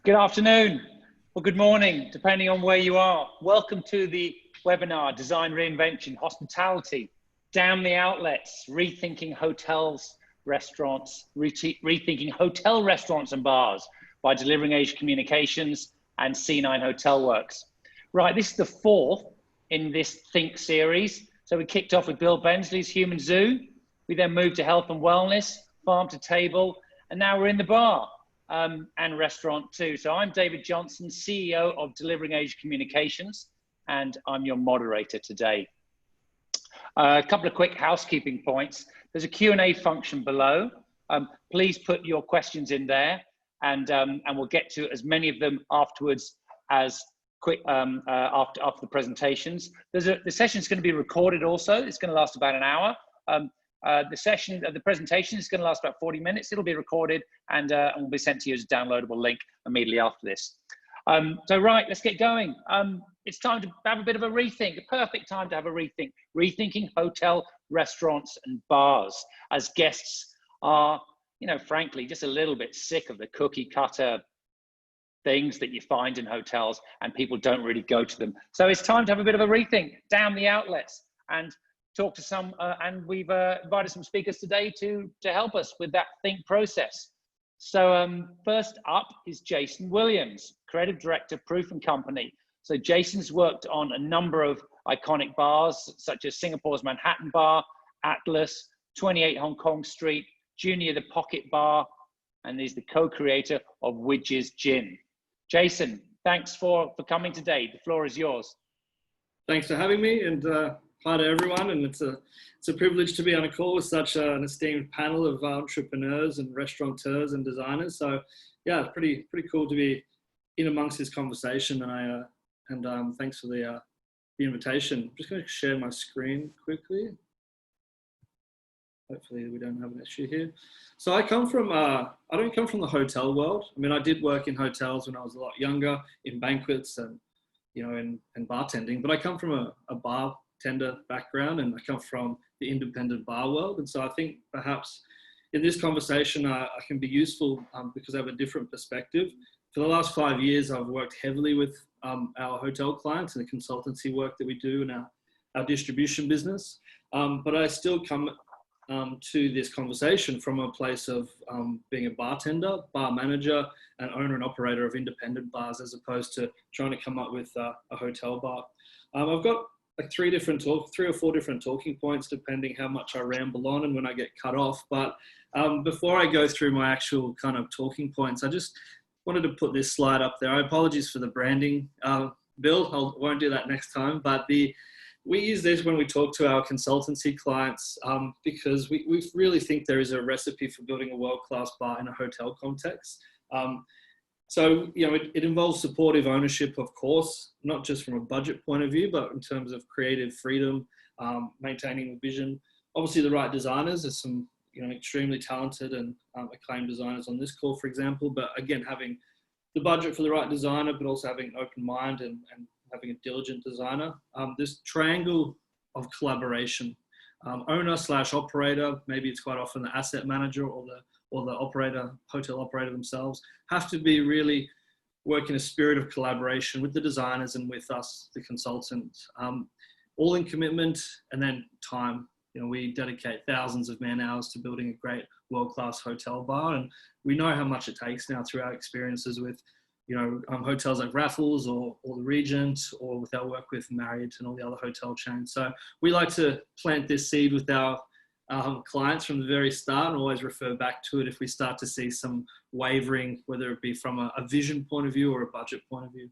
Good afternoon, or good morning, depending on where you are. Welcome to the webinar, Design Reinvention, Hospitality, Damn the Outlets, Rethinking Hotels, Restaurants, Rethinking Hotel Restaurants and Bars by Delivering Age Communications and C9 Hotelworks. Right, this is the fourth in this Think series. So we kicked off with Bill Bensley's Human Zoo. We then moved to Health and Wellness, Farm to Table, and now we're in the bar. And restaurant too. So I'm David Johnson, CEO of Delivering Age Communications, and I'm your moderator today. A couple of quick housekeeping points. There's a Q&A function below. Please put your questions in there, and we'll get to as many of them afterwards as quick after the presentations. The session is going to be recorded also. It's going to last about an hour. The presentation is going to last about 40 minutes. It'll be recorded and will be sent to you as a downloadable link immediately after this. So right, let's get going. It's time to have a bit of a rethink, a perfect time to have a rethink. Rethinking hotel, restaurants and bars, as guests are, frankly, just a little bit sick of the cookie cutter things that you find in hotels, and people don't really go to them. So it's time to have a bit of a rethink. Damn the outlets, and talk to some, and we've invited some speakers today to help us with that think process. So first up is Jason Williams, Creative Director, Proof & Company. So Jason's worked on a number of iconic bars, such as Singapore's Manhattan Bar, Atlas, 28 Hong Kong Street, Junior the Pocket Bar, and he's the co-creator of Widge's Gin. Jason, thanks for coming today. The floor is yours. Thanks for having me, and hi to everyone, and it's a privilege to be on a call with such an esteemed panel of entrepreneurs and restaurateurs and designers. So yeah, it's pretty cool to be in amongst this conversation, and thanks for the invitation. I'm just going to share my screen quickly. Hopefully we don't have an issue here. So I don't come from the hotel world. I mean, I did work in hotels when I was a lot younger, in banquets and and bartending, but I come from a bartender background, and I come from the independent bar world. And so I think perhaps in this conversation I can be useful because I have a different perspective. For the last 5 years, I've worked heavily with our hotel clients and the consultancy work that we do in our distribution business. But I still come to this conversation from a place of being a bartender, bar manager, and owner and operator of independent bars, as opposed to trying to come up with a hotel bar. I've got like three or four different talking points, depending how much I ramble on and when I get cut off. But before I go through my actual kind of talking points, I just wanted to put this slide up there. I apologize for the branding, Bill. I won't do that next time. But we use this when we talk to our consultancy clients because we really think there is a recipe for building a world-class bar in a hotel context. So, it involves supportive ownership, of course, not just from a budget point of view, but in terms of creative freedom, maintaining the vision. Obviously, the right designers. There's some, extremely talented and acclaimed designers on this call, for example. But again, having the budget for the right designer, but also having an open mind and having a diligent designer. This triangle of collaboration, owner/operator, maybe it's quite often the asset manager or the operator, hotel operator themselves, have to be really work in a spirit of collaboration with the designers and with us, the consultants, all in commitment and then time. We dedicate thousands of man hours to building a great world-class hotel bar, and we know how much it takes now through our experiences with hotels like Raffles or the Regent, or with our work with Marriott and all the other hotel chains. So we like to plant this seed with our clients from the very start, and always refer back to it if we start to see some wavering, whether it be from a vision point of view or a budget point of view.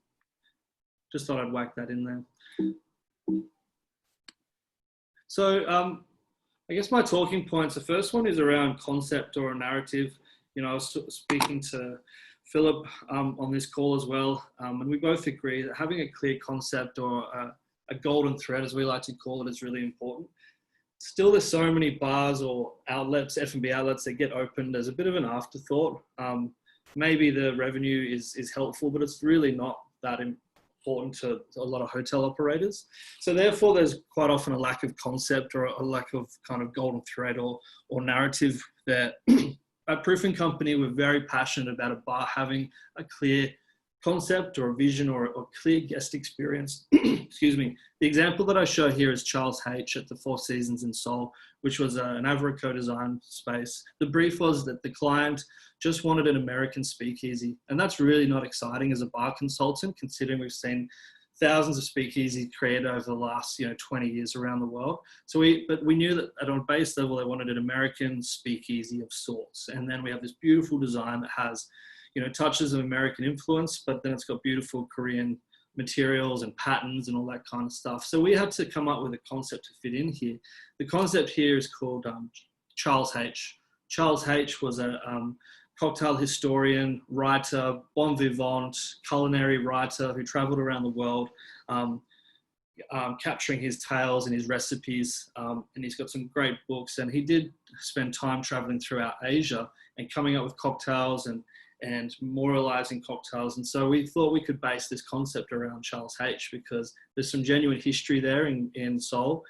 Just thought I'd whack that in there. So I guess my talking points, the first one is around concept or a narrative. I was speaking to Philip on this call as well, and we both agree that having a clear concept or a golden thread, as we like to call it, is really important. Still, there's so many bars or outlets, F&B outlets, that get opened as a bit of an afterthought. Maybe the revenue is helpful, but it's really not that important to a lot of hotel operators. So therefore, there's quite often a lack of concept or a lack of kind of golden thread or narrative there. At Proof & Company, we're very passionate about a bar having a clear concept or a vision or clear guest experience. Excuse me. The example that I show here is Charles H at the Four Seasons in Seoul, which was an Avro co-design space. The brief was that the client just wanted an American speakeasy. And that's really not exciting as a bar consultant, considering we've seen thousands of speakeasies created over the last 20 years around the world. But we knew that on a base level, they wanted an American speakeasy of sorts. And then we have this beautiful design that has touches of American influence, but then it's got beautiful Korean materials and patterns and all that kind of stuff. So we had to come up with a concept to fit in here. The concept here is called Charles H. Charles H was a cocktail historian, writer, bon vivant, culinary writer who traveled around the world, capturing his tales and his recipes. And he's got some great books, and he did spend time traveling throughout Asia and coming up with cocktails and memorializing cocktails. And so we thought we could base this concept around Charles H because there's some genuine history there in Seoul.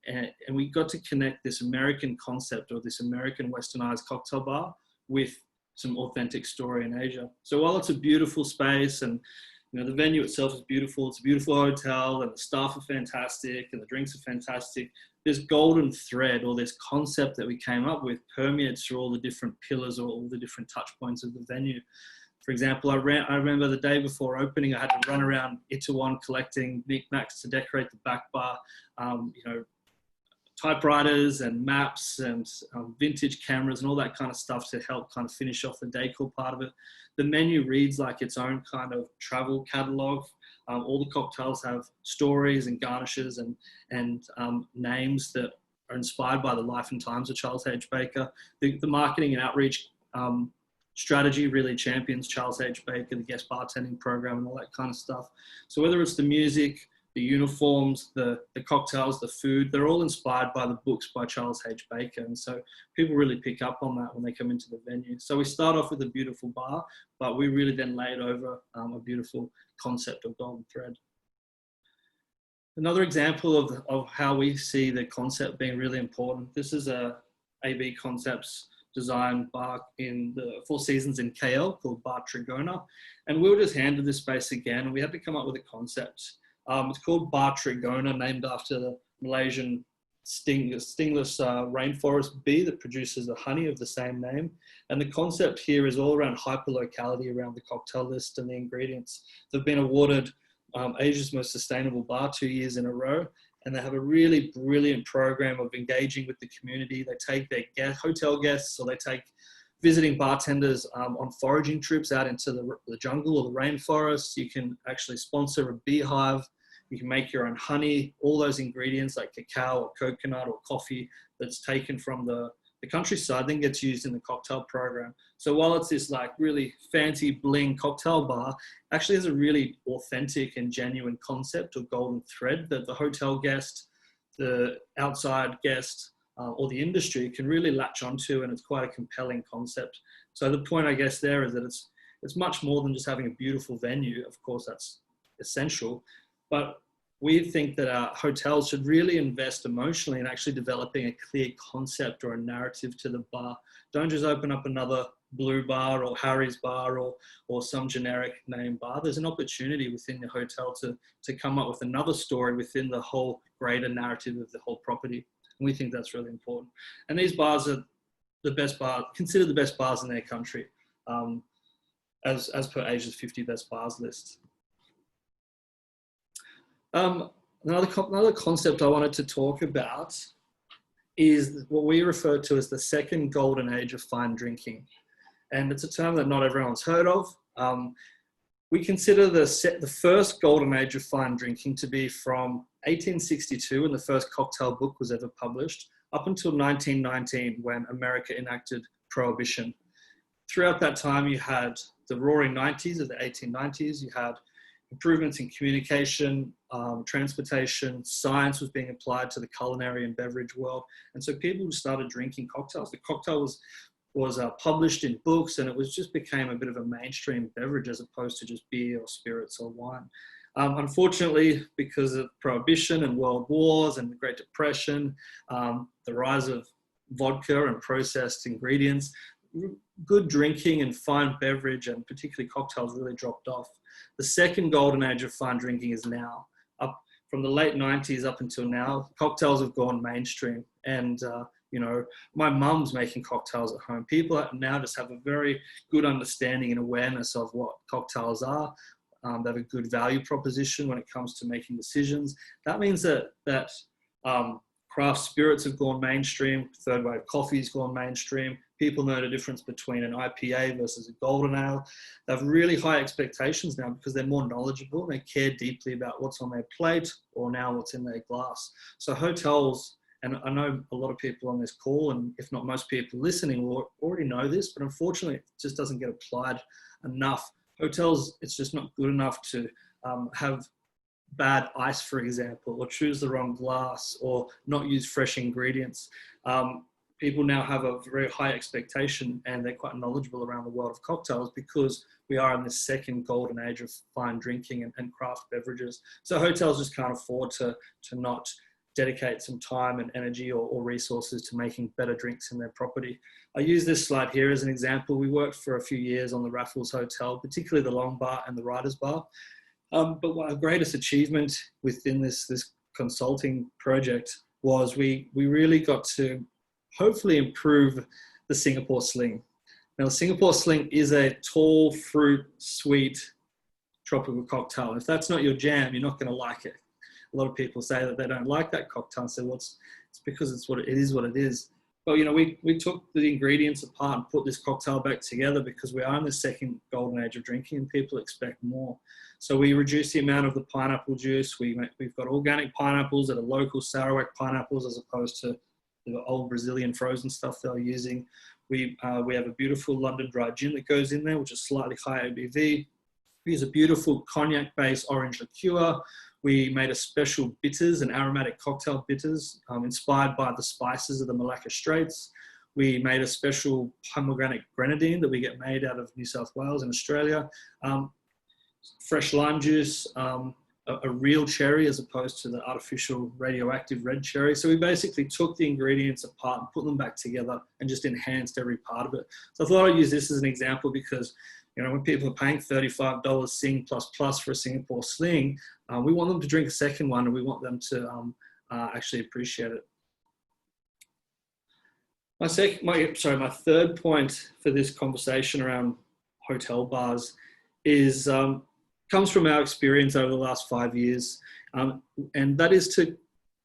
And we got to connect this American concept or this American westernized cocktail bar with some authentic story in Asia. So while it's a beautiful space and the venue itself is beautiful, it's a beautiful hotel and the staff are fantastic and the drinks are fantastic, this golden thread or this concept that we came up with permeates through all the different pillars or all the different touch points of the venue. For example, I remember the day before opening, I had to run around Itaewon collecting knickknacks to decorate the back bar, typewriters and maps and vintage cameras and all that kind of stuff to help kind of finish off the decor part of it. The menu reads like its own kind of travel catalog. All the cocktails have stories and garnishes and names that are inspired by the life and times of Charles H. Baker. The marketing and outreach strategy really champions Charles H. Baker, the guest bartending program and all that kind of stuff. So whether it's the music, the uniforms, the cocktails, the food, they're all inspired by the books by Charles H. Baker. And so people really pick up on that when they come into the venue. So we start off with a beautiful bar, but we really then laid over a beautiful concept of golden thread. Another example of how we see the concept being really important. This is a AB Concepts design bar in the Four Seasons in KL called Bar Trigona. And we were just handed this space again, and we had to come up with a concept. It's called Bar Trigona, named after the Malaysian stingless rainforest bee that produces the honey of the same name. And the concept here is all around hyperlocality around the cocktail list and the ingredients. They've been awarded Asia's most sustainable bar 2 years in a row. And they have a really brilliant program of engaging with the community. They take their hotel guests, or they take visiting bartenders on foraging trips out into the jungle or the rainforest. You can actually sponsor a beehive. You can make your own honey, all those ingredients like cacao or coconut or coffee that's taken from the countryside then gets used in the cocktail program. So while it's this like really fancy bling cocktail bar, actually has a really authentic and genuine concept or golden thread that the hotel guest, the outside guest, or the industry can really latch onto, and it's quite a compelling concept. So the point I guess there is that it's much more than just having a beautiful venue. Of course, that's essential, but we think that our hotels should really invest emotionally in actually developing a clear concept or a narrative to the bar. Don't just open up another Blue Bar or Harry's Bar or some generic name bar. There's an opportunity within the hotel to come up with another story within the whole greater narrative of the whole property. And we think that's really important. And these bars are the best bar, considered the best bars in their country, as per Asia's 50 best bars list. Another concept I wanted to talk about is what we refer to as the second golden age of fine drinking. And it's a term that not everyone's heard of. We consider the first golden age of fine drinking to be from 1862, when the first cocktail book was ever published, up until 1919, when America enacted Prohibition. Throughout that time, you had the roaring 90s of the 1890s. You had improvements in communication, transportation, science was being applied to the culinary and beverage world. And so people started drinking cocktails. The cocktail was published in books, and it just became a bit of a mainstream beverage as opposed to just beer or spirits or wine. Unfortunately, because of Prohibition and world wars and the Great Depression, the rise of vodka and processed ingredients, good drinking and fine beverage and particularly cocktails really dropped off. The second golden age of fine drinking is now. Up from the late 90s up until now, cocktails have gone mainstream. And, you know, my mum's making cocktails at home. People now just have a very good understanding and awareness of what cocktails are. They have a good value proposition when it comes to making decisions. That means that craft spirits have gone mainstream. Third wave coffee's gone mainstream. People know the difference between an IPA versus a golden ale. They have really high expectations now because they're more knowledgeable. They care deeply about what's on their plate or now what's in their glass. So hotels, and I know a lot of people on this call, and if not most people listening, will already know this, but unfortunately it just doesn't get applied enough. Hotels, it's just not good enough to have bad ice, for example, or choose the wrong glass or not use fresh ingredients. People now have a very high expectation and they're quite knowledgeable around the world of cocktails because we are in this second golden age of fine drinking and craft beverages. So hotels just can't afford to not dedicate some time and energy or resources to making better drinks in their property. I use this slide here as an example. We worked for a few years on the Raffles Hotel, particularly the Long Bar and the Riders Bar. But our greatest achievement within this consulting project was we really got to hopefully improve the Singapore Sling. Now, the Singapore Sling is a tall fruit, sweet, tropical cocktail. If that's not your jam, you're not going to like it. A lot of people say that they don't like that cocktail and say, well, it's because it is what it is. But, you know, we took the ingredients apart and put this cocktail back together because we are in the second golden age of drinking and people expect more. So we reduced the amount of the pineapple juice. We've got organic pineapples that are local Sarawak pineapples as opposed to the old Brazilian frozen stuff they're using. We have a beautiful London dry gin that goes in there, which is slightly higher ABV. We use a beautiful cognac-based orange liqueur. We made a special bitters and aromatic cocktail bitters inspired by the spices of the Malacca Straits. We made a special pomegranate grenadine that we get made out of New South Wales in Australia. Fresh lime juice, a real cherry as opposed to the artificial radioactive red cherry. So we basically took the ingredients apart and put them back together and just enhanced every part of it. So I thought I'd use this as an example because, you know, when people are paying $35 Sing plus plus for a Singapore Sling, we want them to drink a second one and we want them to actually appreciate it. My third point for this conversation around hotel bars is comes from our experience over the last 5 years. And that is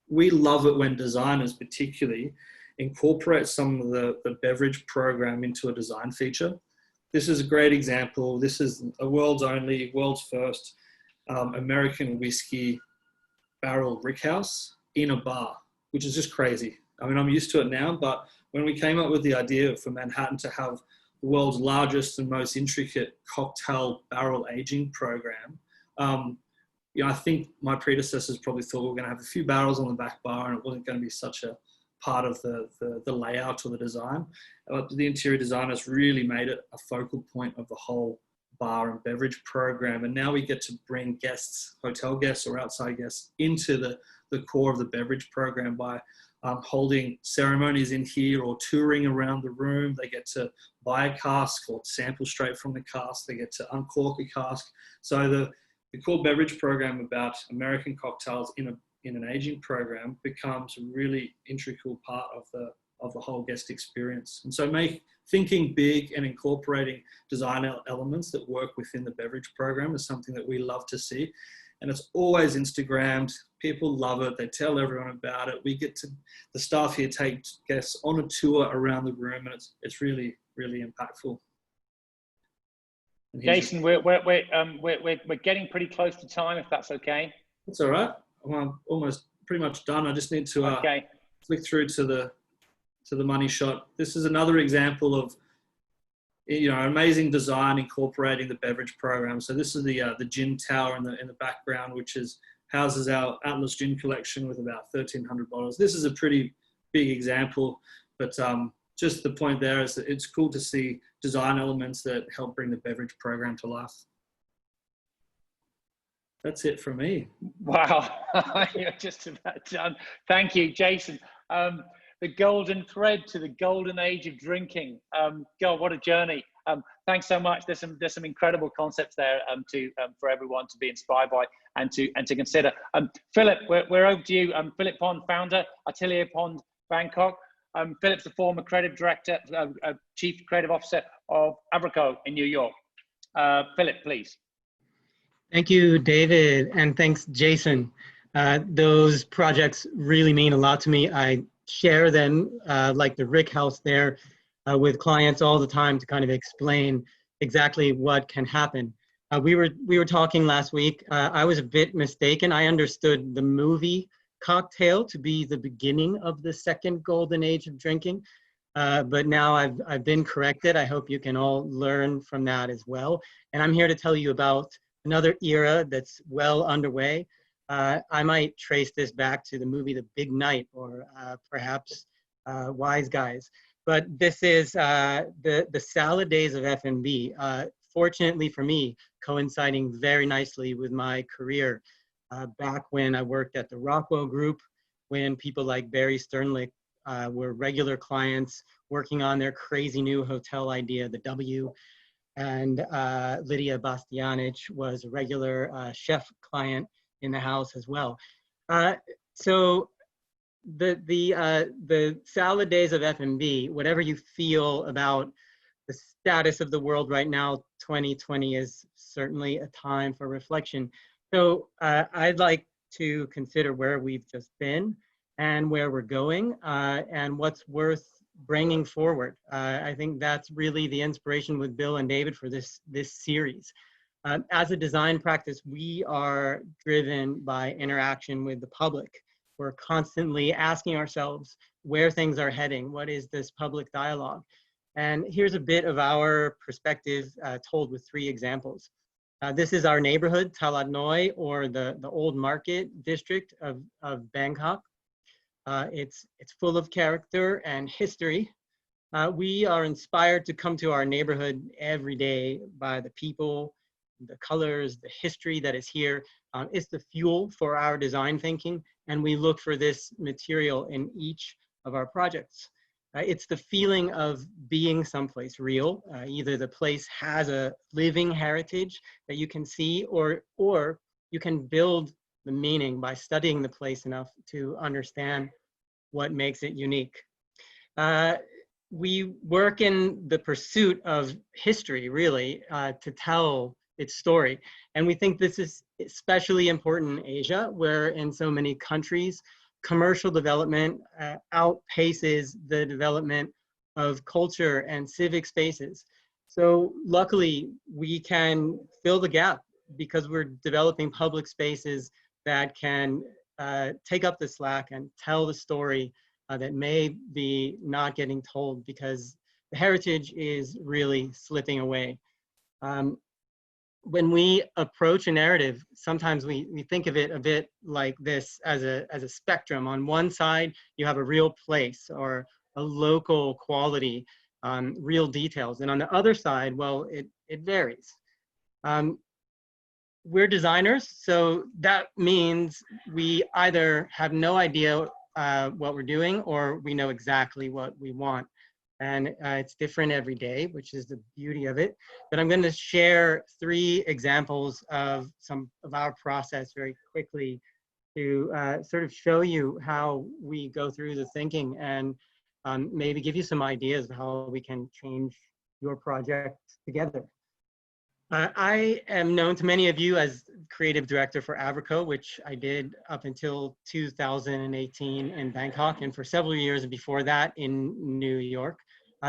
we love it when designers particularly incorporate some of the beverage program into a design feature. This is a great example. This is a world's first American whiskey barrel rickhouse in a bar, which is just crazy. I mean, I'm used to it now, but when we came up with the idea for Manhattan to have the world's largest and most intricate cocktail barrel aging program, you know, I think my predecessors probably thought we were going to have a few barrels on the back bar and it wasn't going to be such a part of the layout or the design. The interior designers really made it a focal point of the whole bar and beverage program. And now we get to bring guests, hotel guests or outside guests, into the core of the beverage program by holding ceremonies in here or touring around the room. They get to buy a cask or sample straight from the cask. They get to uncork a cask. So the core beverage program about American cocktails in an aging program becomes a really integral part of the whole guest experience. And so thinking big and incorporating design elements that work within the beverage program is something that we love to see. And it's always Instagrammed. People love it. They tell everyone about it. The staff here take guests on a tour around the room, and it's really, really impactful. Jason, we're getting pretty close to time, if that's okay. That's all right. I'm almost pretty much done. I just need to flick through to the money shot. This is another example of, you know, amazing design incorporating the beverage program. So this is the gin tower in the background, which houses our Atlas gin collection with about 1,300 bottles. This is a pretty big example, but just the point there is that it's cool to see design elements that help bring the beverage program to life. That's it from me. Wow, you're just about done. Thank you, Jason. the golden thread to the golden age of drinking. God, what a journey. Thanks so much. There's some incredible concepts there for everyone to be inspired by and to consider. Philip, we're over to you. Philip Pond, founder, Atelier Pond, Bangkok. Philip's the former creative director, chief creative officer of Avrico in New York. Philip, please. Thank you, David, and thanks, Jason. Those projects really mean a lot to me. I share them, like the Rick House there, with clients all the time to kind of explain exactly what can happen. We were talking last week. I was a bit mistaken. I understood the movie cocktail to be the beginning of the second golden age of drinking, but now I've been corrected. I hope you can all learn from that as well. And I'm here to tell you about another era that's well underway. I might trace this back to the movie The Big Night, or perhaps Wise Guys. But this is the salad days of F&B. Fortunately for me, coinciding very nicely with my career. Back when I worked at the Rockwell Group, when people like Barry Sternlicht were regular clients working on their crazy new hotel idea, the W, and Lydia Bastianich was a regular chef client in the house as well. So the salad days of F&B, whatever you feel about the status of the world right now, 2020 is certainly a time for reflection. So I'd like to consider where we've just been and where we're going and what's worth bringing forward. I think that's really the inspiration with Bill and David for this series. As a design practice, we are driven by interaction with the public. We're constantly asking ourselves where things are heading. What is this public dialogue? And here's a bit of our perspective told with 3 examples. This is our neighborhood, Talat Noi, or the old market district of Bangkok. It's full of character and history. We are inspired to come to our neighborhood every day by the people, the colors, the history that is here. It's the fuel for our design thinking, and we look for this material in each of our projects. It's the feeling of being someplace real. Either the place has a living heritage that you can see, or you can build the meaning by studying the place enough to understand what makes it unique. We work in the pursuit of history, really, to tell its story. And we think this is especially important in Asia, where in so many countries, commercial development outpaces the development of culture and civic spaces. So luckily, we can fill the gap because we're developing public spaces that can take up the slack and tell the story that may be not getting told because the heritage is really slipping away. When we approach a narrative, sometimes we think of it a bit like this as a spectrum. On one side, you have a real place or a local quality, real details. And on the other side, well, it varies. We're designers, so that means we either have no idea what we're doing or we know exactly what we want. And it's different every day, which is the beauty of it. But I'm going to share 3 examples of some of our process very quickly to sort of show you how we go through the thinking and maybe give you some ideas of how we can change your project together. I am known to many of you as creative director for Avrico, which I did up until 2018 in Bangkok, and for several years before that in New York.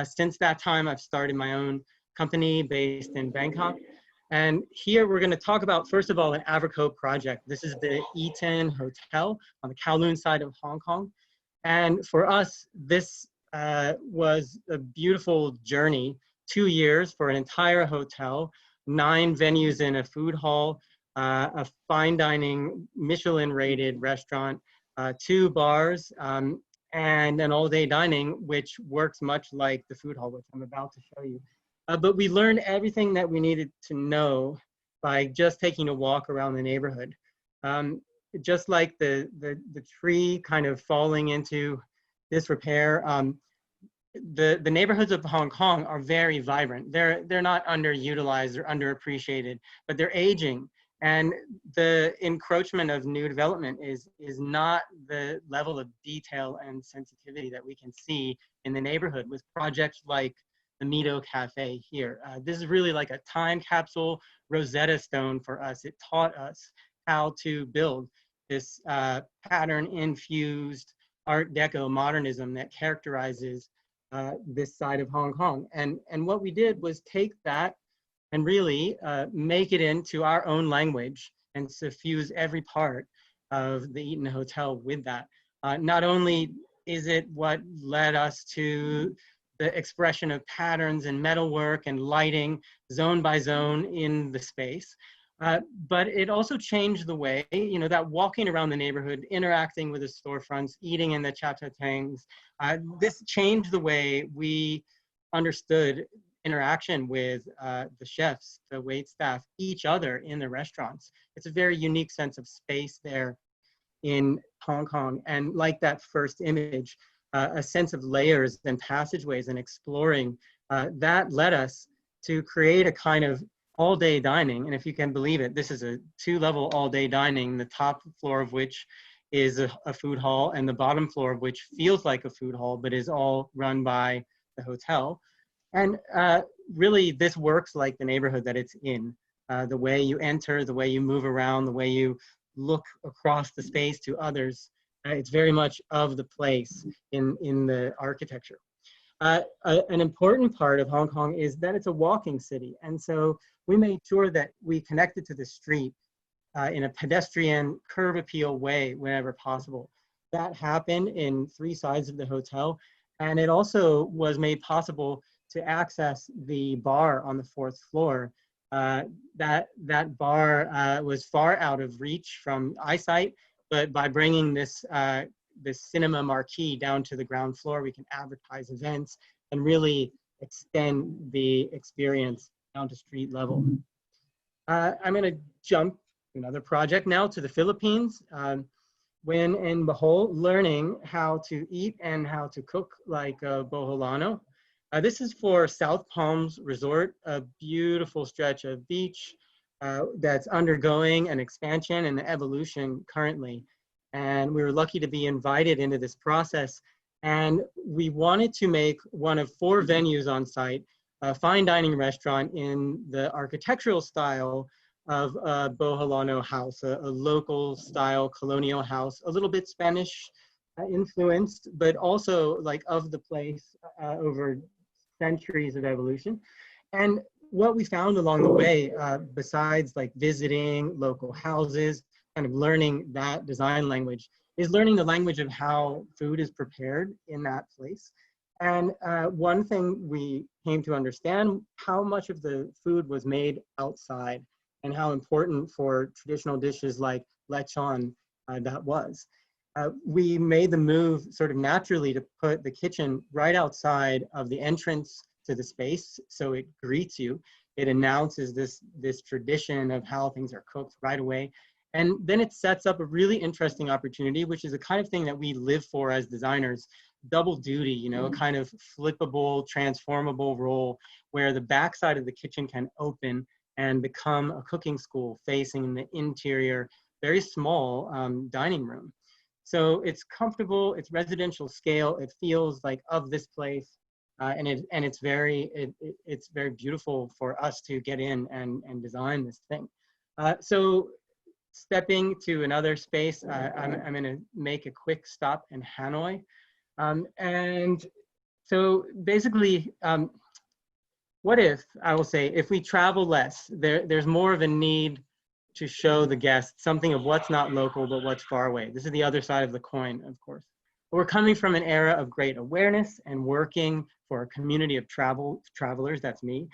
Since that time, I've started my own company based in Bangkok. And here we're going to talk about, first of all, an Avrico project. This is the Eaton Hotel on the Kowloon side of Hong Kong. And for us, this was a beautiful journey, 2 years for an entire hotel, 9 venues in a food hall, a fine dining Michelin rated restaurant, 2 bars, and an all-day dining, which works much like the food hall, which I'm about to show you. But we learned everything that we needed to know by just taking a walk around the neighborhood. Just like the tree kind of falling into disrepair. The neighborhoods of Hong Kong are very vibrant. They're not underutilized or underappreciated, but they're aging. And the encroachment of new development is not the level of detail and sensitivity that we can see in the neighborhood with projects like the Mito Cafe here. This is really like a time capsule Rosetta Stone for us. It taught us how to build this pattern infused Art Deco modernism that characterizes this side of Hong Kong. And what we did was take that and really make it into our own language and suffuse every part of the Eaton Hotel with that. Not only is it what led us to the expression of patterns and metalwork and lighting zone by zone in the space, but it also changed the way, you know, that walking around the neighborhood, interacting with the storefronts, eating in the chap-cha-tangs, this changed the way we understood interaction with the chefs, the wait staff, each other in the restaurants. It's a very unique sense of space there in Hong Kong. And like that first image, a sense of layers and passageways and exploring, that led us to create a kind of all-day dining. And if you can believe it, this is a 2-level all-day dining, the top floor of which is a food hall and the bottom floor of which feels like a food hall, but is all run by the hotel. And really this works like the neighborhood that it's in. The way you enter, the way you move around, the way you look across the space to others, it's very much of the place in the architecture. An important part of Hong Kong is that it's a walking city. And so we made sure that we connected to the street in a pedestrian curb appeal way whenever possible. That happened in 3 sides of the hotel. And it also was made possible to access the bar on the 4th floor. That bar was far out of reach from eyesight, but by bringing this cinema marquee down to the ground floor, we can advertise events and really extend the experience down to street level. I'm gonna jump to another project now to the Philippines. When in Bohol, learning how to eat and how to cook like a Boholano. This is for South Palms Resort, a beautiful stretch of beach that's undergoing an expansion and evolution currently. And we were lucky to be invited into this process. And we wanted to make one of 4 venues on site, a fine dining restaurant in the architectural style of a Boholano house, a local style colonial house, a little bit Spanish influenced, but also like of the place over centuries of evolution. And what we found along the way, besides like visiting local houses, kind of learning that design language, is learning the language of how food is prepared in that place. And one thing we came to understand, how much of the food was made outside and how important for traditional dishes like lechon that was. We made the move sort of naturally to put the kitchen right outside of the entrance to the space, so it greets you. It announces this tradition of how things are cooked right away. And then it sets up a really interesting opportunity, which is the kind of thing that we live for as designers, double duty, you know, a kind of flippable, transformable role where the backside of the kitchen can open and become a cooking school facing the interior, very small dining room. So it's comfortable, it's residential scale, it feels like of this place, and it's very beautiful for us to get in and design this thing. So stepping to another space, I'm gonna make a quick stop in Hanoi. And so basically, what if, I will say, if we travel less, there's more of a need to show the guests something of what's not local, but what's far away. This is the other side of the coin, of course. But we're coming from an era of great awareness and working for a community of travelers, that's me,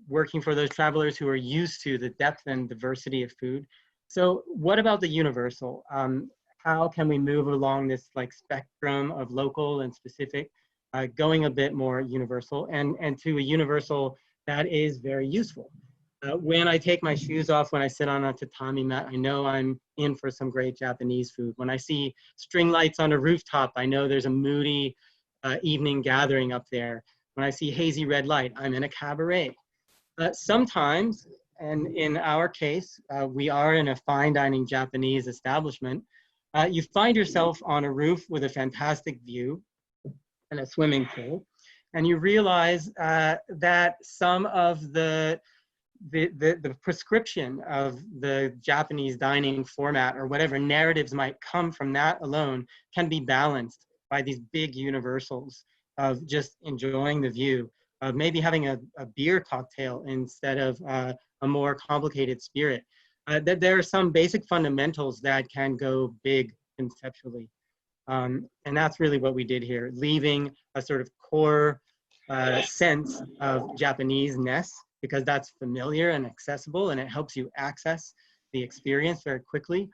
working for those travelers who are used to the depth and diversity of food. So what about the universal? How can we move along this like spectrum of local and specific, going a bit more universal and to a universal that is very useful? When I take my shoes off, when I sit on a tatami mat, I know I'm in for some great Japanese food. When I see string lights on a rooftop, I know there's a moody evening gathering up there. When I see hazy red light, I'm in a cabaret. Sometimes, and in our case, we are in a fine dining Japanese establishment, you find yourself on a roof with a fantastic view and a swimming pool, and you realize that some of the prescription of the Japanese dining format or whatever narratives might come from that alone can be balanced by these big universals of just enjoying the view, of maybe having a beer cocktail instead of a more complicated spirit. That there are some basic fundamentals that can go big conceptually. And that's really what we did here, leaving a sort of core sense of Japanese-ness, because that's familiar and accessible and it helps you access the experience very quickly.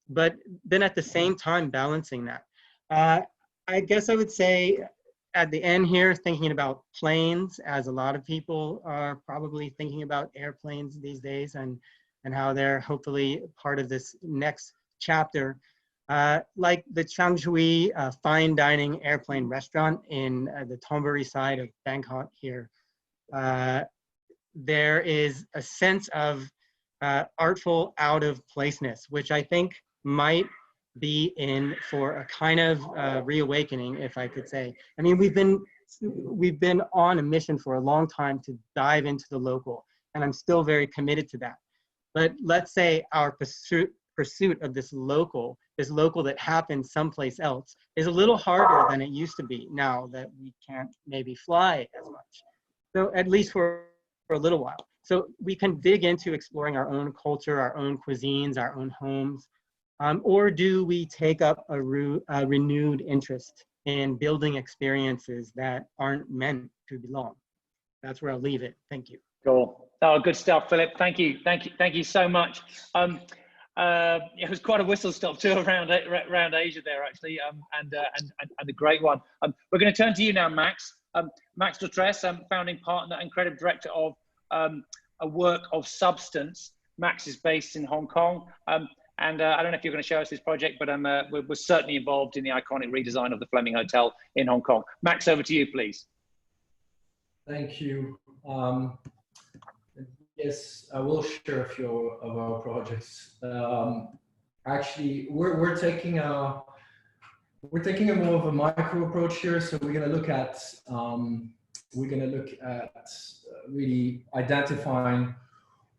But then at the same time, balancing that. I guess I would say at the end here, thinking about planes, as a lot of people are probably thinking about airplanes these days, and how they're hopefully part of this next chapter. Like the Changshui fine dining airplane restaurant in the Thonburi side of Bangkok here, there is a sense of artful out of placeness, which I think might be in for a kind of reawakening, if I could say. I mean, we've been on a mission for a long time to dive into the local, and I'm still very committed to that. But let's say our pursuit of this local that happens someplace else is a little harder than it used to be now that we can't maybe fly as much. So at least for a little while. So we can dig into exploring our own culture, our own cuisines, our own homes. Or do we take up a renewed interest in building experiences that aren't meant to belong? That's where I'll leave it. Thank you. Cool. Oh, good stuff, Philip. Thank you so much. It was quite a whistle stop too around Asia there, actually, and a great one. We're going to turn to you now, Max. Max Dutress, founding partner and creative director of A Work of Substance. Max is based in Hong Kong. And I don't know if you're going to show us this project, but we're certainly involved in the iconic redesign of the Fleming Hotel in Hong Kong. Max, over to you, please. Thank you. Yes, I will share a few of our projects. Actually, we're taking a more of a micro approach here. So we're going to look at really identifying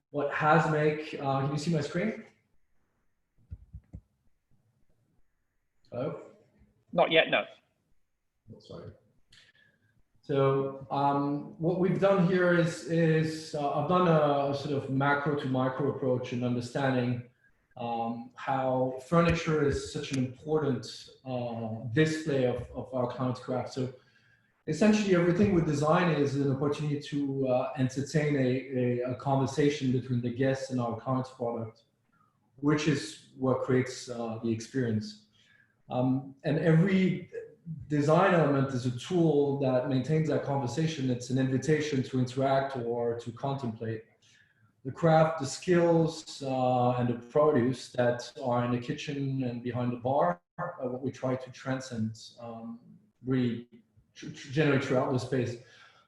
what has make. Can you see my screen? Hello? Not yet, no. Oh, sorry. So what we've done here is I've done a sort of macro to micro approach in understanding how furniture is such an important display of our client's craft. So essentially everything with design is an opportunity to entertain a conversation between the guests and our client's product, which is what creates the experience. And every design element is a tool that maintains that conversation. It's an invitation to interact or to contemplate. The craft, the skills, and the produce that are in the kitchen and behind the bar are what we try to transcend, really generate throughout the space.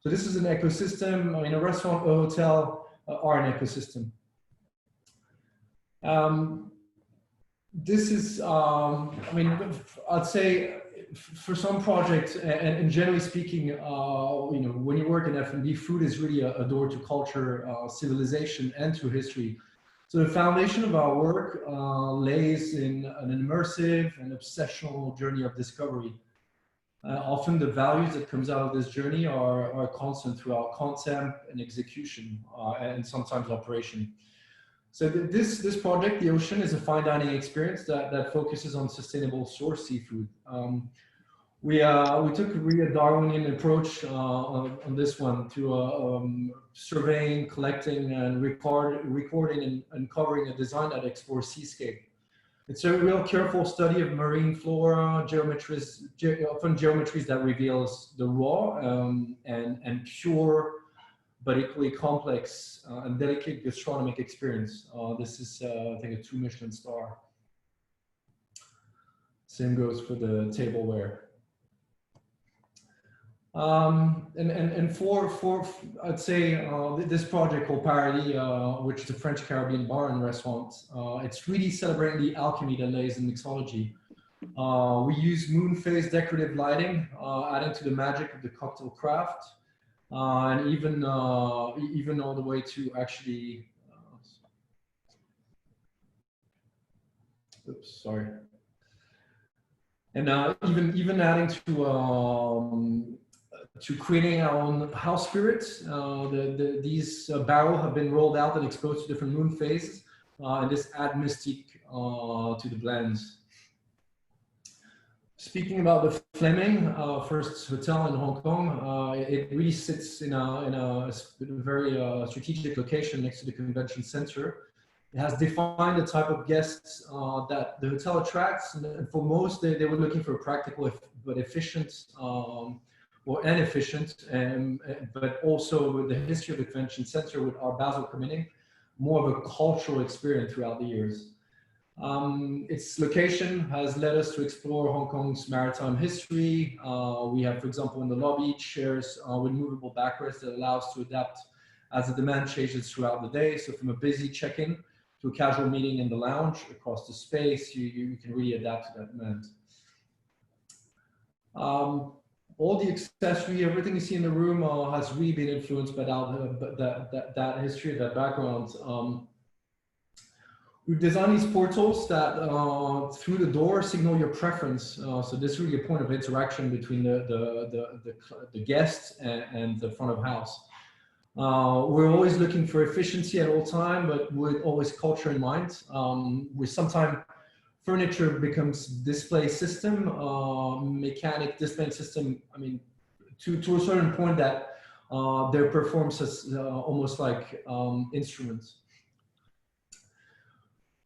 So this is an ecosystem. I mean, a restaurant, a hotel are an ecosystem. This is, I mean, I'd say for some projects, and generally speaking, you know, when you work in F&B, food is really a door to culture, civilization, and to history. So the foundation of our work lays in an immersive and obsessional journey of discovery. Often the values that comes out of this journey are constant throughout concept and execution, and sometimes operation. So this project, The Ocean, is a fine dining experience that focuses on sustainable source seafood. We took a really Darwinian approach on this one to surveying, collecting, and recording and covering a design that explores seascape. It's a real careful study of marine flora, often geometries that reveals the raw and pure but equally complex and delicate gastronomic experience. This is, I think, a 2 Michelin star. Same goes for the tableware. And for I'd say this project called Paradis, which is a French Caribbean bar and restaurant, it's really celebrating the alchemy that lays in mixology. We use moon phase decorative lighting, adding to the magic of the cocktail craft, and even all the way to actually, oops, sorry. And even adding to creating our own house spirits. These barrels have been rolled out and exposed to different moon phases, and this add mystique to the blends. Speaking about the Fleming, first hotel in Hong Kong, it really sits in a very strategic location next to the convention center. It has defined the type of guests that the hotel attracts, and for most, they were looking for a practical but efficient or inefficient, but also with the history of the convention center with our Basel committing, more of a cultural experience throughout the years. Its location has led us to explore Hong Kong's maritime history. We have, for example, in the lobby, chairs with movable backrests that allow us to adapt as the demand changes throughout the day. So from a busy check-in to a casual meeting in the lounge across the space, you can really adapt to that demand. All the accessory, everything you see in the room has really been influenced by that history, that background. We've designed these portals that through the door signal your preference. So this is really a point of interaction between the guests and the front of house. We're always looking for efficiency at all time, but with always culture in mind. We sometimes furniture becomes display system, mechanic display system. I mean, to a certain point that their performance as almost like instruments.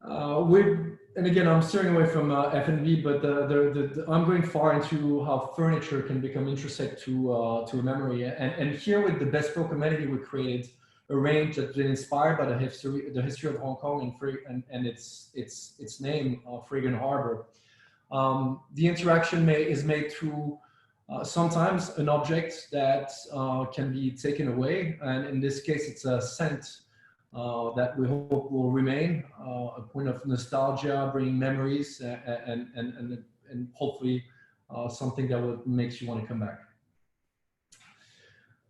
And again, I'm steering away from F&B, but I'm going far into how furniture can become intersect to a memory. And here with the bespoke amenity we created, a range that's been inspired by the history of Hong Kong and its name, Fragrant Harbor. The interaction is made through sometimes an object that can be taken away, and in this case, it's a scent that we hope will remain a point of nostalgia, bringing memories, and hopefully something that makes you want to come back.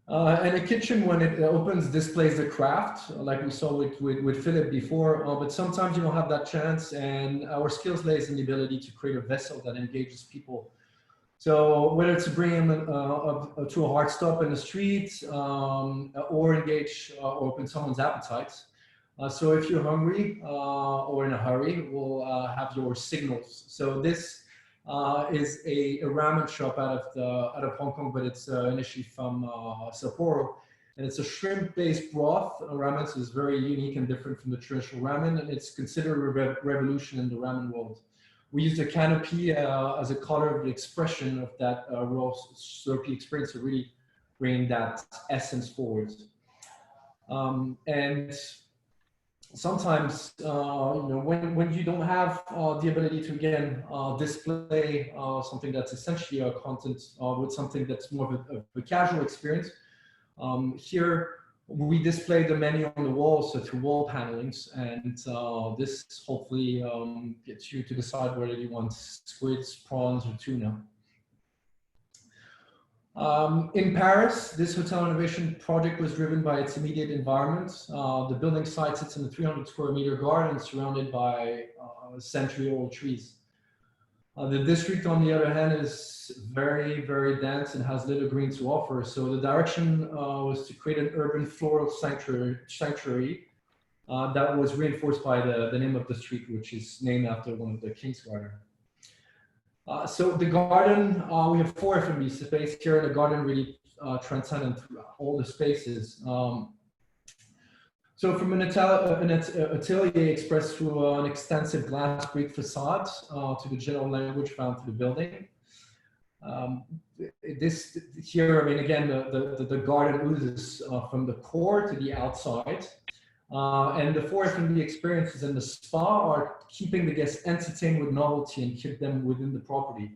And a kitchen, when it opens, displays the craft, like we saw with Philip before, but sometimes you don't have that chance, and our skills lays in the ability to create a vessel that engages people. So whether it's to bring them to a hard stop in the street, or engage or open someone's appetites. So if you're hungry or in a hurry, we'll have your signals. So this is a ramen shop out of Hong Kong, but it's initially from Sapporo, and it's a shrimp-based broth. Ramen is very unique and different from the traditional ramen, and it's considered a revolution in the ramen world. We used a canopy as a color of the expression of that raw slurpy experience to really bring that essence forward. And sometimes, when you don't have the ability to, again, display something that's essentially a content with something that's more of a casual experience, here we display the menu on the wall, so through wall panelings, and this hopefully gets you to decide whether you want squids, prawns, or tuna. In Paris, this hotel renovation project was driven by its immediate environment. The building site sits in a 300 square meter garden surrounded by century-old trees. The district, on the other hand, is very, very dense and has little green to offer. So the direction was to create an urban floral sanctuary that was reinforced by the name of the street, which is named after one of the King's Garden. So the garden, we have 4 F&B spaces here, and the garden really transcendent through all the spaces. So from an atelier expressed through an extensive glass brick facade to the general language found through the building. this here, I mean, again, the garden oozes from the core to the outside. And the four F&B experiences in the spa are keeping the guests entertained with novelty and keep them within the property.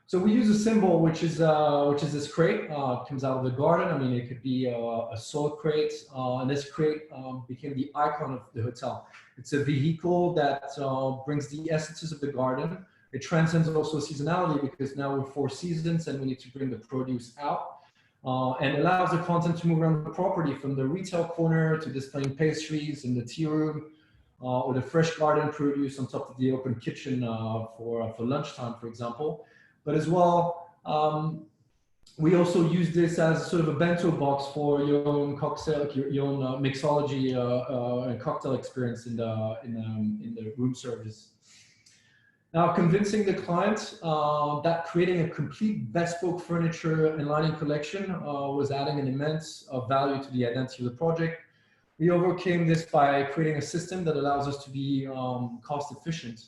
So we use a symbol, which is this crate. It comes out of the garden. I mean, it could be a soil crate, and this crate became the icon of the hotel. It's a vehicle that brings the essences of the garden. It transcends also seasonality because now we're 4 seasons and we need to bring the produce out. And allows the content to move around the property from the retail corner to displaying pastries in the tea room, or the fresh garden produce on top of the open kitchen for lunchtime, for example. But as well, we also use this as sort of a bento box for your own cocktail, your own mixology and cocktail experience in the room service. Now, convincing the client that creating a complete bespoke furniture and lighting collection was adding an immense value to the identity of the project. We overcame this by creating a system that allows us to be cost efficient.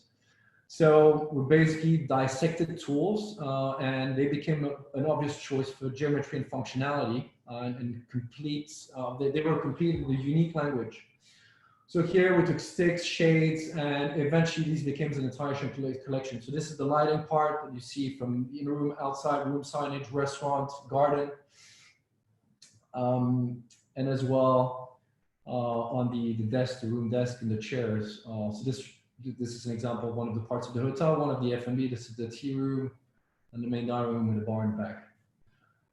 So we basically dissected tools and they became an obvious choice for geometry and functionality and complete, they were complete in the unique language. So here we took sticks, shades, and eventually these became an entire collection. So this is the lighting part that you see from in-room, outside room signage, restaurant, garden, and as well on the desk, the room desk, and the chairs. So this is an example of one of the parts of the hotel, one of the F&B. This is the tea room and the main dining room with the bar in the back.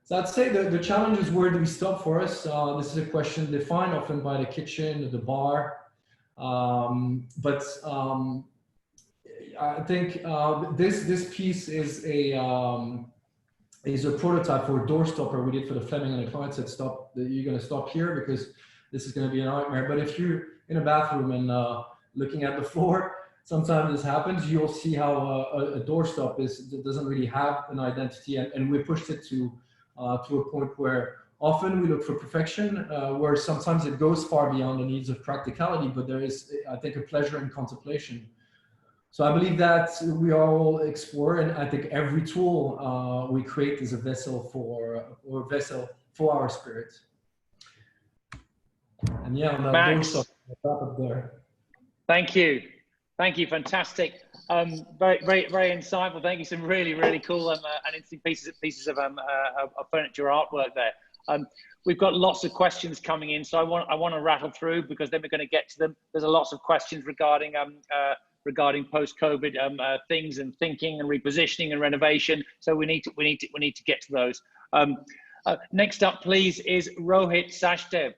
So I'd say the challenge is, where do we stop for us? This is a question defined often by the kitchen, the bar. But I think this piece is a prototype for a door stopper we did for the Fleming, and the client said, "Stop! You're going to stop here because this is going to be a nightmare." But if you're in a bathroom and looking at the floor, sometimes this happens. You'll see how a doorstop doesn't really have an identity, and we pushed it to a point where often we look for perfection, where sometimes it goes far beyond the needs of practicality, but there is, I think, a pleasure in contemplation. So I believe that we all explore, and I think every tool we create is a vessel for our spirit. And yeah, on that doorstop, wrap up there. Thank you. Thank you. Fantastic. Very insightful. Thank you. Some really cool and interesting pieces of furniture artwork there. We've got lots of questions coming in, so I want to rattle through, because then we're going to get to them. There's a lots of questions regarding post-COVID things and thinking and repositioning and renovation. So we need to get to those. Next up, please, is Rohit Sachdev,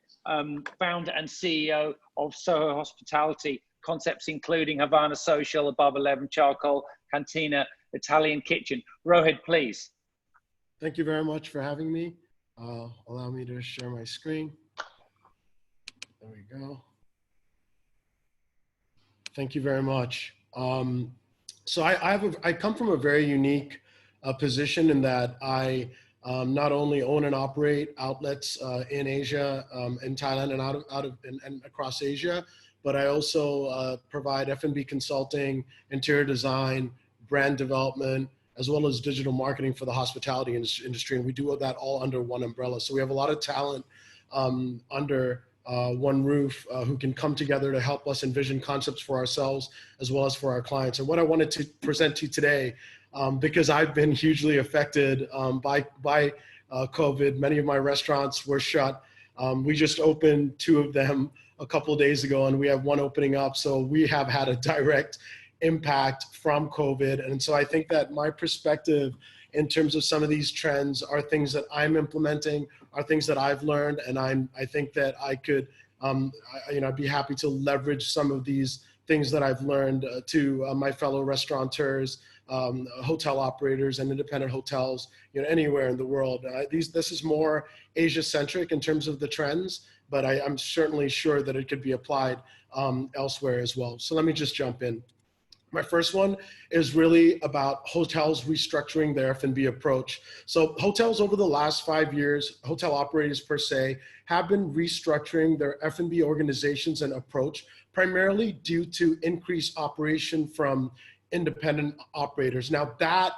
founder and CEO of Soho Hospitality. Concepts including Havana Social, Above 11 Charcoal, Cantina, Italian Kitchen. Rohit, please. Thank you very much for having me. Allow me to share my screen. There we go. Thank you very much. So I come from a very unique position in that I not only own and operate outlets in Asia, in Thailand, and across Asia, but I also provide F&B consulting, interior design, brand development, as well as digital marketing for the hospitality industry. And we do that all under one umbrella. So we have a lot of talent under one roof who can come together to help us envision concepts for ourselves as well as for our clients. And what I wanted to present to you today, because I've been hugely affected by COVID, many of my restaurants were shut. We just opened 2 of them a couple of days ago, and we have 1 opening up. So we have had a direct impact from COVID. And so I think that my perspective in terms of some of these trends are things that I'm implementing, are things that I've learned. And I think that I could, I'd be happy to leverage some of these things that I've learned to my fellow restaurateurs, hotel operators, and independent hotels, anywhere in the world. This is more Asia-centric in terms of the trends, but I'm certainly sure that it could be applied elsewhere as well. So let me just jump in. My first one is really about hotels restructuring their F&B approach. So hotels over the last 5 years, hotel operators per se, have been restructuring their F&B organizations and approach, primarily due to increased operation from independent operators. Now that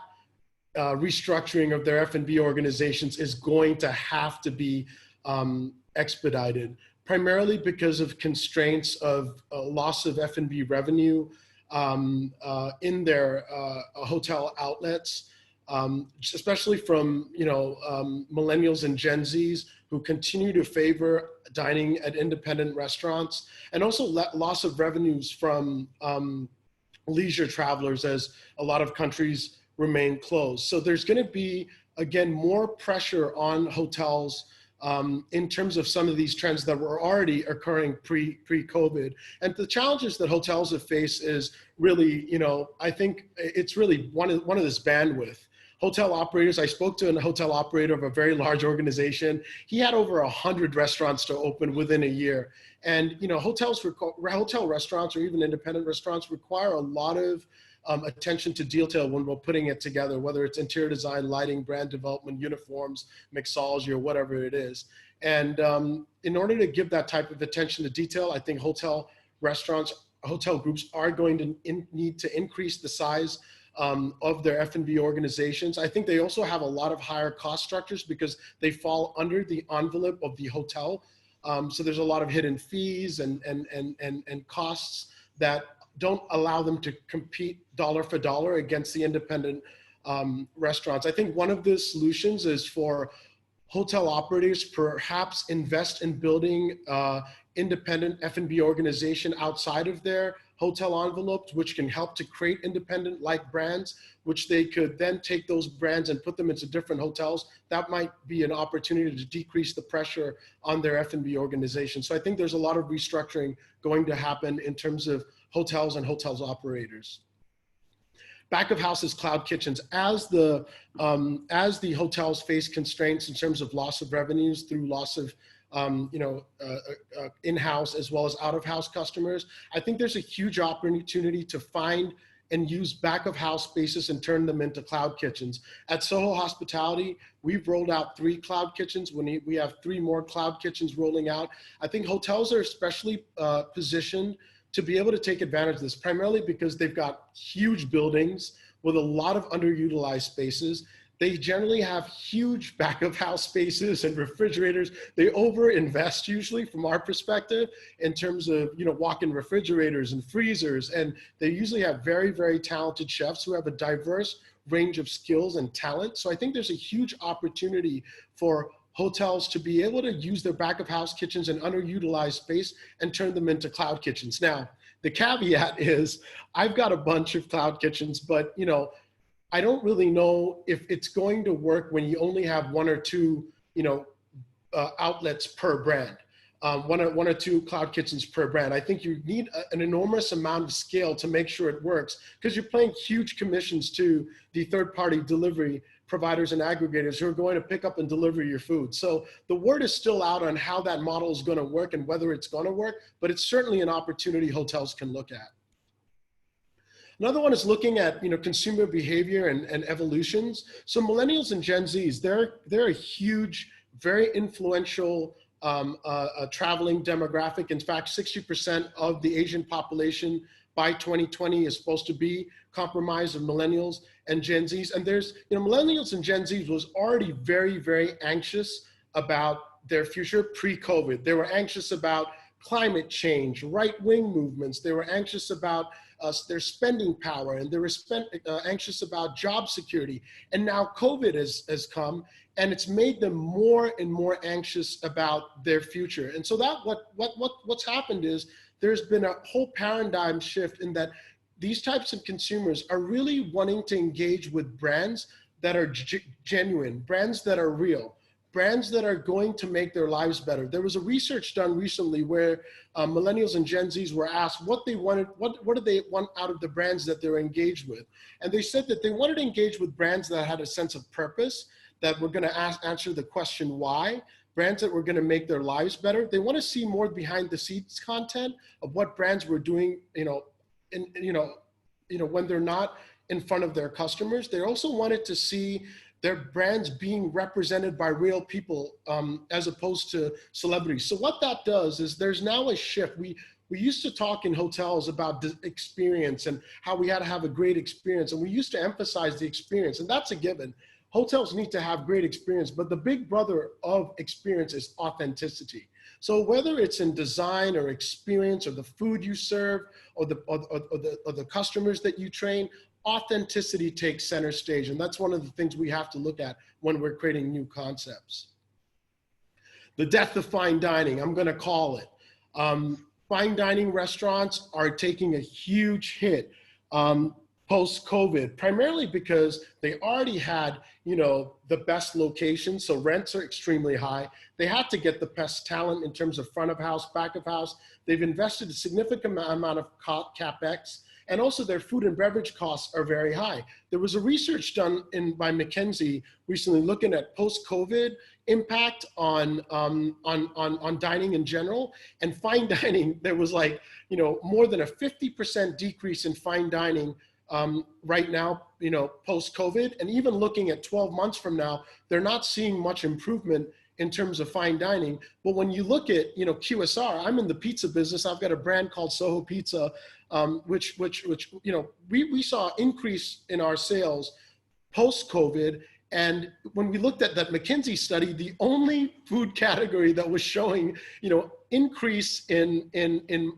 restructuring of their F&B organizations is going to have to be expedited, primarily because of constraints of loss of F&B revenue in their hotel outlets, especially from millennials and Gen Zs who continue to favor dining at independent restaurants, and also loss of revenues from leisure travelers as a lot of countries remain closed. So there's going to be, again, more pressure on hotels in terms of some of these trends that were already occurring pre-COVID. And the challenges that hotels have faced is really, I think it's really one of this bandwidth. Hotel operators, I spoke to a hotel operator of a very large organization. He had over 100 restaurants to open within a year. And hotel restaurants or even independent restaurants require a lot of attention to detail when we're putting it together, whether it's interior design, lighting, brand development, uniforms, mixology, or whatever it is. And in order to give that type of attention to detail, I think hotel groups are going to need to increase the size of their F&B organizations. I think they also have a lot of higher cost structures because they fall under the envelope of the hotel. So there's a lot of hidden fees and costs that don't allow them to compete dollar for dollar against the independent restaurants. I think one of the solutions is for hotel operators perhaps invest in building independent F&B organization outside of their hotel envelopes, which can help to create independent like brands, which they could then take those brands and put them into different hotels. That might be an opportunity to decrease the pressure on their F&B organization. So I think there's a lot of restructuring going to happen in terms of hotels and hotels operators. Back of house is cloud kitchens. As the hotels face constraints in terms of loss of revenues through loss of in-house as well as out-of-house customers, I think there's a huge opportunity to find and use back of house spaces and turn them into cloud kitchens. At Soho Hospitality, we've rolled out 3 cloud kitchens. We have 3 more cloud kitchens rolling out. I think hotels are especially positioned to be able to take advantage of this, primarily because they've got huge buildings with a lot of underutilized spaces. They generally have huge back of house spaces and refrigerators. They over-invest usually from our perspective in terms of walk-in refrigerators and freezers. And they usually have very, very talented chefs who have a diverse range of skills and talent. So I think there's a huge opportunity for hotels to be able to use their back of house kitchens and underutilized space and turn them into cloud kitchens. Now, the caveat is I've got a bunch of cloud kitchens, but I don't really know if it's going to work when you only have 1 or 2, outlets per brand, 1 or 2 cloud kitchens per brand. I think you need an enormous amount of scale to make sure it works because you're paying huge commissions to the third-party delivery providers and aggregators who are going to pick up and deliver your food. So the word is still out on how that model is going to work and whether it's going to work, but it's certainly an opportunity hotels can look at. Another one is looking at consumer behavior and evolutions. So millennials and Gen Zs, they're a huge, very influential traveling demographic. In fact, 60% of the Asian population by 2020 is supposed to be comprised of millennials and Gen Zs. And there's, millennials and Gen Zs was already very, very anxious about their future pre-COVID. They were anxious about climate change, right-wing movements. They were anxious about their spending power, and they were anxious about job security. And now COVID has come, and it's made them more and more anxious about their future. And so that what's happened is there's been a whole paradigm shift in that these types of consumers are really wanting to engage with brands that are genuine, brands that are real, brands that are going to make their lives better. There was a research done recently where millennials and Gen Zs were asked what they wanted, what did they want out of the brands that they're engaged with? And they said that they wanted to engage with brands that had a sense of purpose, that were going to answer the question why, brands that were going to make their lives better. They want to see more behind the scenes content of what brands were doing, when they're not in front of their customers. They also wanted to see their brands being represented by real people as opposed to celebrities. So what that does is there's now a shift. we used to talk in hotels about the experience and how we had to have a great experience. And we used to emphasize the experience, and that's a given. Hotels need to have great experience, but the big brother of experience is authenticity. So whether it's in design or experience or the food you serve or the customers that you train, authenticity takes center stage. And that's one of the things we have to look at when we're creating new concepts. The death of fine dining, I'm gonna call it. Fine dining restaurants are taking a huge hit post-COVID, primarily because they already had, you know, the best locations, so rents are extremely high. They had to get the best talent in terms of front of house, back of house. They've invested a significant amount of CapEx, and also their food and beverage costs are very high. There was a research done by MacKenzie recently looking at post-COVID impact on dining in general, and fine dining. There was like, you know, more than a 50% decrease in fine dining right now, you know, post-COVID, and even looking at 12 months from now, they're not seeing much improvement in terms of fine dining. But when you look at, you know, QSR, I'm in the pizza business. I've got a brand called Soho Pizza, which you know, we saw increase in our sales post-COVID. And when we looked at that McKinsey study, the only food category that was showing, you know, increase in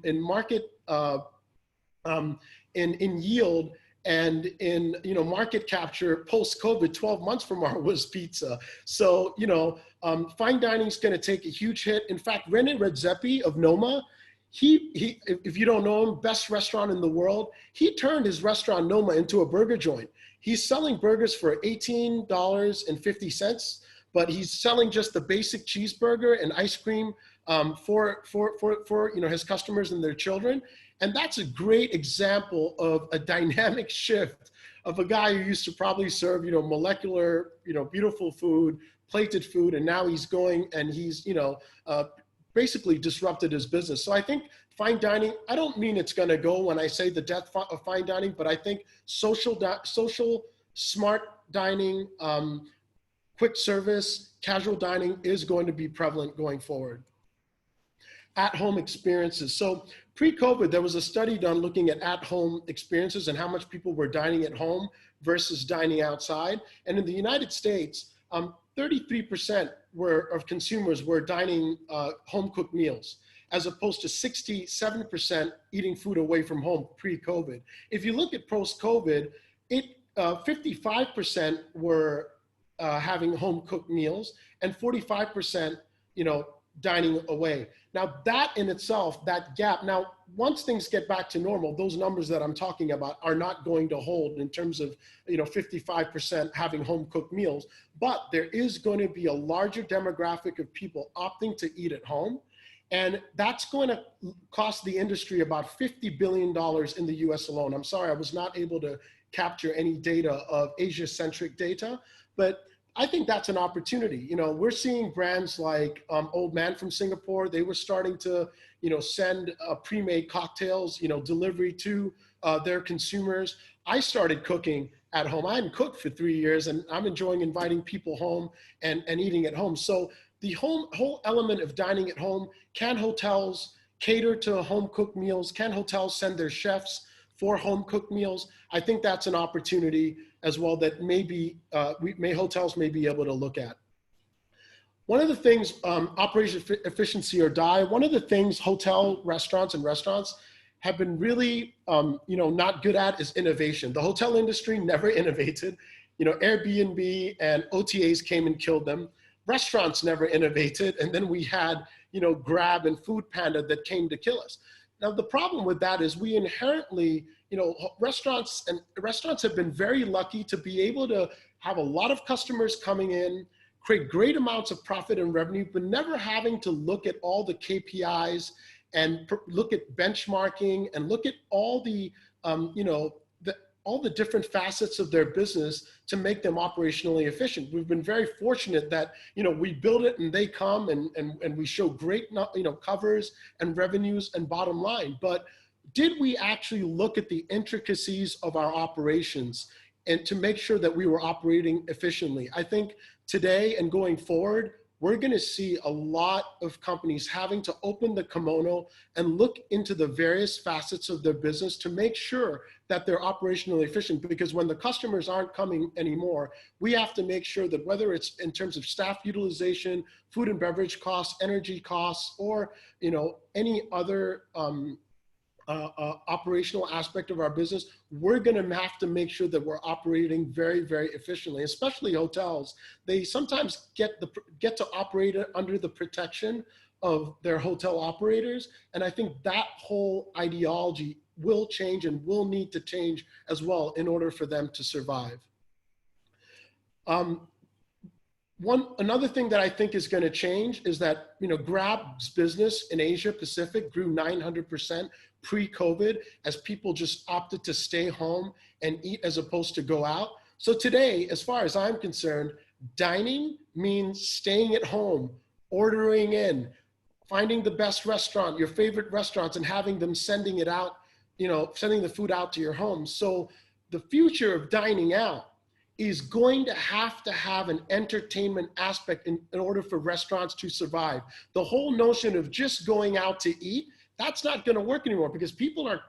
market in yield and in, you know, market capture post-COVID 12 months from now was pizza. So, you know, fine dining is going to take a huge hit. In fact, Rene Redzepi of Noma, he, if you don't know him, best restaurant in the world, he turned his restaurant Noma into a burger joint. He's selling burgers for $18.50, but he's selling just the basic cheeseburger and ice cream for you know, his customers and their children. And that's a great example of a dynamic shift of a guy who used to probably serve, you know, molecular, you know, beautiful food, plated food, and now he's going and he's, you know, basically disrupted his business. So I think fine dining, I don't mean it's going to go when I say the death of fine dining, but I think social smart dining, quick service, casual dining is going to be prevalent going forward. At-home experiences. So pre-COVID, there was a study done looking at home experiences and how much people were dining at home versus dining outside. And in the United States, 33% of consumers were dining home-cooked meals, as opposed to 67% eating food away from home pre-COVID. If you look at post-COVID, 55% were having home-cooked meals and 45%, you know, dining away. Now that in itself, that gap, now once things get back to normal, those numbers that I'm talking about are not going to hold in terms of, you know, 55% having home cooked meals, but there is going to be a larger demographic of people opting to eat at home. And that's going to cost the industry about $50 billion in the US alone. I'm sorry, I was not able to capture any data of Asia-centric data, but I think that's an opportunity. You know, we're seeing brands like Old Man from Singapore. They were starting to, you know, send pre-made cocktails, you know, delivery to their consumers. I started cooking at home. I hadn't cooked for 3 years, and I'm enjoying inviting people home and eating at home. So the whole element of dining at home, can hotels cater to home cooked meals? Can hotels send their chefs for home cooked meals? I think that's an opportunity as well that maybe hotels may be able to look at. One of the things, operation efficiency or die, one of the things hotel restaurants have been really, you know, not good at is innovation. The hotel industry never innovated. You know, Airbnb and OTAs came and killed them. Restaurants never innovated. And then we had, you know, Grab and Food Panda that came to kill us. Now, the problem with that is we inherently, you know, restaurants have been very lucky to be able to have a lot of customers coming in, create great amounts of profit and revenue, but never having to look at all the KPIs and look at benchmarking and look at all the, you know, all the different facets of their business to make them operationally efficient. We've been very fortunate that, you know, we build it and they come and we show great, you know, covers and revenues and bottom line. But did we actually look at the intricacies of our operations and to make sure that we were operating efficiently? I think today and going forward, we're going to see a lot of companies having to open the kimono and look into the various facets of their business to make sure that they're operationally efficient. Because when the customers aren't coming anymore, we have to make sure that whether it's in terms of staff utilization, food and beverage costs, energy costs, or any other operational aspect of our business, we're going to have to make sure that we're operating very, very efficiently. Especially hotels, they sometimes get to operate under the protection of their hotel operators, and I think that whole ideology will change and will need to change as well in order for them to survive. Another thing that I think is going to change is that Grab's business in Asia Pacific grew 900% pre-COVID as people just opted to stay home and eat as opposed to go out. So today, as far as I'm concerned, dining means staying at home, ordering in, finding the best restaurant, your favorite restaurants, and having them sending it out, sending the food out to your home. So the future of dining out is going to have an entertainment aspect in order for restaurants to survive. The whole notion of just going out to eat, that's not going to work anymore, because people are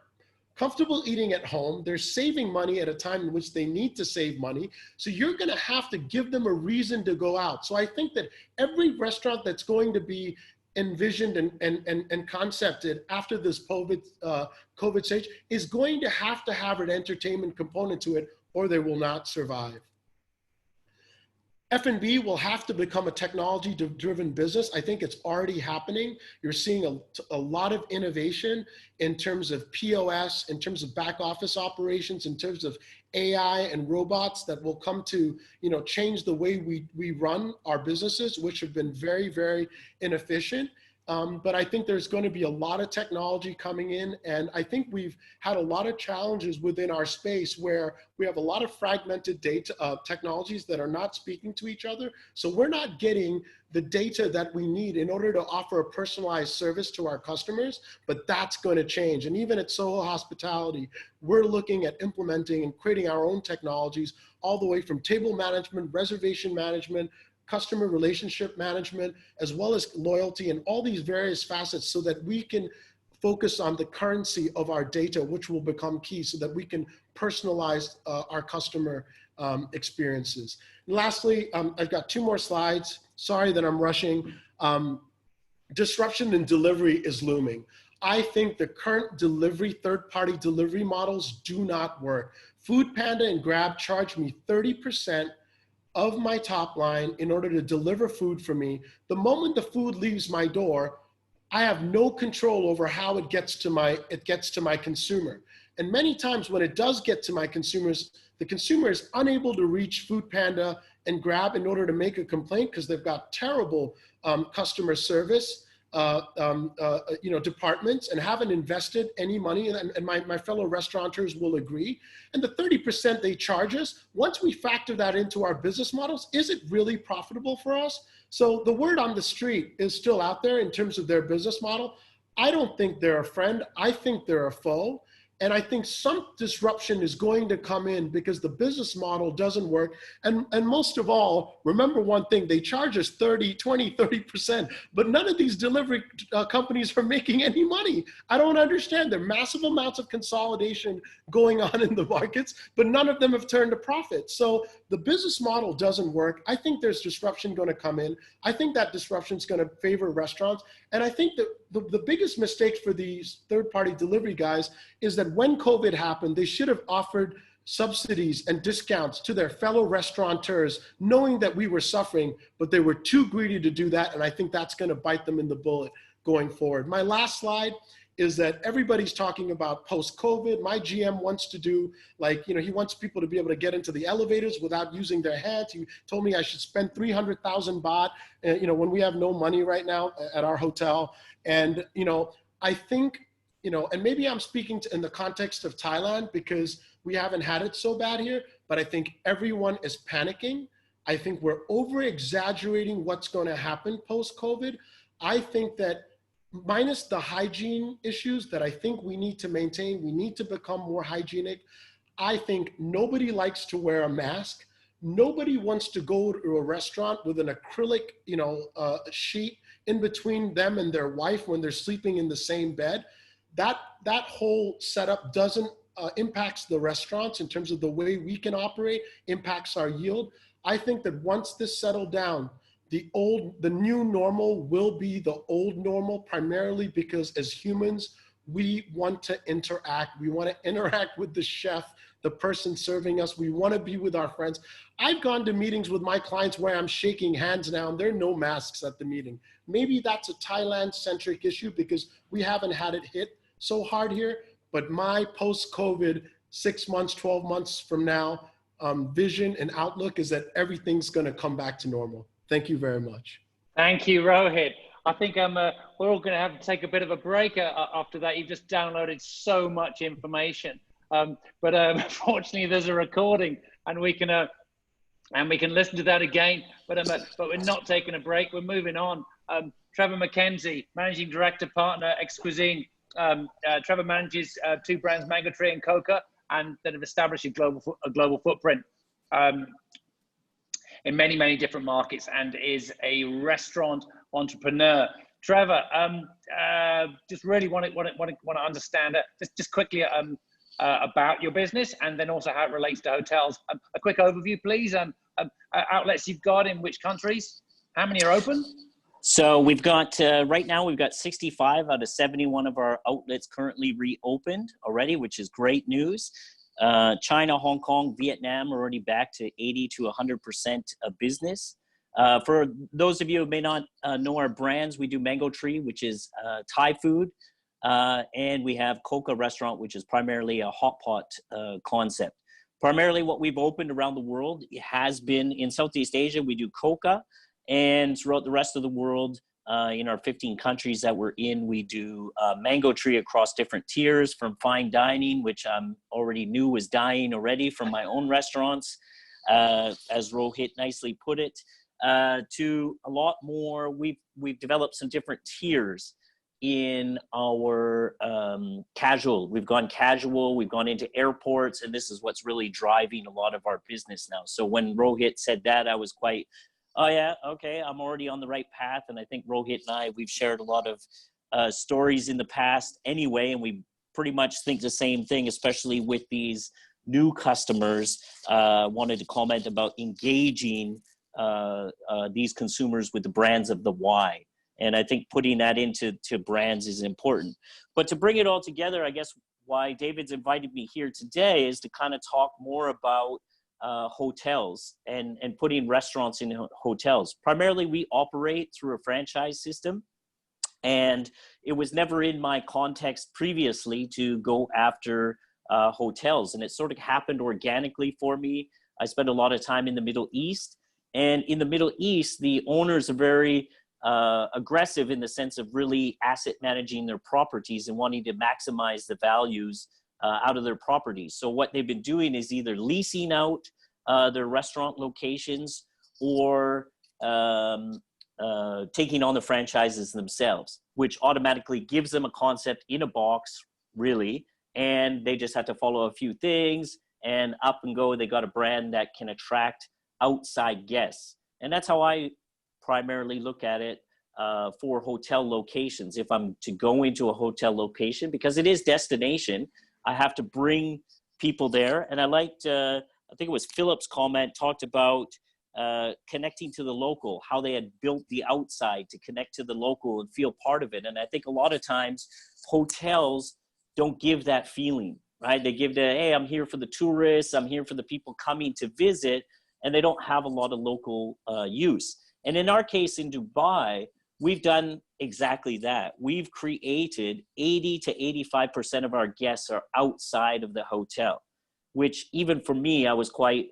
comfortable eating at home. They're saving money at a time in which they need to save money. So you're going to have to give them a reason to go out. So I think that every restaurant that's going to be envisioned and concepted after this COVID stage is going to have an entertainment component to it, or they will not survive. F&B will have to become a technology-driven business. I think it's already happening. You're seeing a lot of innovation in terms of POS, in terms of back office operations, in terms of AI and robots that will come to change the way we run our businesses, which have been very, very inefficient. But I think there's going to be a lot of technology coming in, and I think we've had a lot of challenges within our space where we have a lot of fragmented data technologies that are not speaking to each other. So we're not getting the data that we need in order to offer a personalized service to our customers, but that's going to change. And even at Soho Hospitality, we're looking at implementing and creating our own technologies, all the way from table management, reservation management, customer relationship management, as well as loyalty, and all these various facets, so that we can focus on the currency of our data, which will become key, so that we can personalize our customer experiences. And lastly, I've got 2 more slides. Sorry that I'm rushing. Disruption in delivery is looming. I think the current third-party delivery models do not work. Foodpanda and Grab charge me 30% of my top line in order to deliver food for me. The moment the food leaves my door, I have no control over how it gets to my consumer. And many times when it does get to my consumers, the consumer is unable to reach Foodpanda and Grab in order to make a complaint, because they've got terrible customer service departments, and haven't invested any money, and my fellow restaurateurs will agree. And the 30% they charge us, once we factor that into our business models, is it really profitable for us? So the word on the street is still out there in terms of their business model. I don't think they're a friend. I think they're a foe. And I think some disruption is going to come in because the business model doesn't work. And most of all, remember one thing, they charge us 30%, but none of these delivery companies are making any money. I don't understand. There are massive amounts of consolidation going on in the markets, but none of them have turned a profit. So the business model doesn't work. I think there's disruption going to come in. I think that disruption is going to favor restaurants. And I think that the biggest mistake for these third-party delivery guys is that when COVID happened, they should have offered subsidies and discounts to their fellow restaurateurs, knowing that we were suffering, but they were too greedy to do that. And I think that's going to bite them in the bullet going forward. My last slide is that everybody's talking about post-COVID. My GM wants to do, he wants people to be able to get into the elevators without using their hands. He told me I should spend 300,000 baht, when we have no money right now at our hotel. And, I think, and maybe I'm speaking in the context of Thailand because we haven't had it so bad here, but I think everyone is panicking. I think we're over-exaggerating what's going to happen post-COVID. I think that minus the hygiene issues that I think we need to maintain, we need to become more hygienic. I think nobody likes to wear a mask. Nobody wants to go to a restaurant with an acrylic, sheet in between them and their wife when they're sleeping in the same bed. That whole setup doesn't impacts the restaurants in terms of the way we can operate, impacts our yield. I think that once this settled down, the new normal will be the old normal, primarily because as humans, we want to interact. We want to interact with the chef, the person serving us. We want to be with our friends. I've gone to meetings with my clients where I'm shaking hands now and there are no masks at the meeting. Maybe that's a Thailand-centric issue because we haven't had it hit so hard here. But my post-COVID 6 months, 12 months from now, vision and outlook is that everything's going to come back to normal. Thank you very much. Thank you, Rohit. I think we're all going to have to take a bit of a break after that. You've just downloaded so much information, but fortunately, there's a recording, and we can listen to that again. But we're not taking a break. We're moving on. Trevor MacKenzie, Managing Director, Partner, Ex-Cuisine. Trevor manages 2 brands, Mango Tree and Coca, and that have established a global footprint in many, many different markets, and is a restaurant entrepreneur. Trevor, just really want to understand just quickly about your business, and then also how it relates to hotels. A quick overview, please. Outlets you've got in which countries? How many are open? So we've got, right now, we've got 65 out of 71 of our outlets currently reopened already, which is great news. China, Hong Kong, Vietnam are already back to 80 to 100% of business. For those of you who may not know our brands, we do Mango Tree, which is Thai food. And we have Coca Restaurant, which is primarily a hot pot concept. Primarily what we've opened around the world has been in Southeast Asia. We do Coca. And throughout the rest of the world, in our 15 countries that we're in, we do Mango Tree across different tiers, from fine dining, which I already knew was dying already from my own restaurants, as Rohit nicely put it, to a lot more. We've developed some different tiers in our casual. We've gone casual, we've gone into airports, and this is what's really driving a lot of our business now. So when Rohit said that, I was quite, oh yeah, okay, I'm already on the right path. And I think Rohit and we've shared a lot of stories in the past anyway, and we pretty much think the same thing, especially with these new customers. Wanted to comment about engaging these consumers with the brands of the why. And I think putting that into brands is important. But to bring it all together, I guess why David's invited me here today is to kind of talk more about hotels and putting restaurants in hotels. Primarily, we operate through a franchise system, and it was never in my context previously to go after hotels, and it sort of happened organically for me. I spent a lot of time in the Middle East, and in the Middle East, the owners are very aggressive in the sense of really asset managing their properties and wanting to maximize the values out of their properties. So what they've been doing is either leasing out their restaurant locations or taking on the franchises themselves, which automatically gives them a concept in a box, really, and they just have to follow a few things and up and go. They got a brand that can attract outside guests. And that's how I primarily look at it for hotel locations. If I'm to go into a hotel location, because it is destination, I have to bring people there. And I liked, I think it was Philip's comment, talked about connecting to the local, how they had built the outside to connect to the local and feel part of it. And I think a lot of times hotels don't give that feeling, right? They give the, hey, I'm here for the tourists, I'm here for the people coming to visit, and they don't have a lot of local use. And in our case in Dubai, we've done exactly that. We've created 80 to 85% of our guests are outside of the hotel, which even for me, I was quite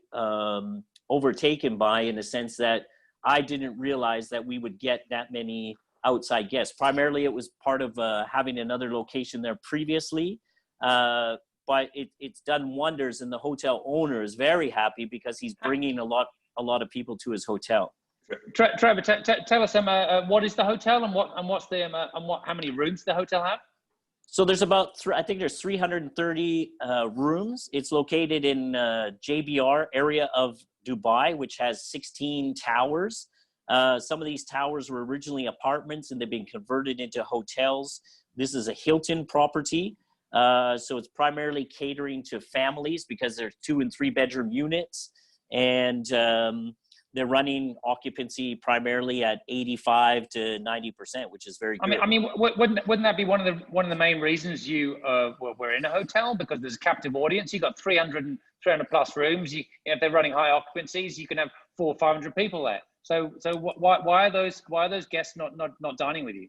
overtaken by, in the sense that I didn't realize that we would get that many outside guests. Primarily, it was part of having another location there previously, but it's done wonders, and the hotel owner is very happy because he's bringing a lot of people to his hotel. Trevor, tell us what is the hotel and how many rooms the hotel have? So there's about, I think there's 330 rooms. It's located in JBR area of Dubai, which has 16 towers. Some of these towers were originally apartments and they've been converted into hotels. This is a Hilton property. So it's primarily catering to families because they're 2 and 3 bedroom units. And they're running occupancy primarily at 85 to 90%, which is very good. I mean, wouldn't that be one of the main reasons you were in a hotel, because there's a captive audience? You got 300 plus rooms. If they're running high occupancies, you can have 400 or 500 people there. So why are those guests not dining with you?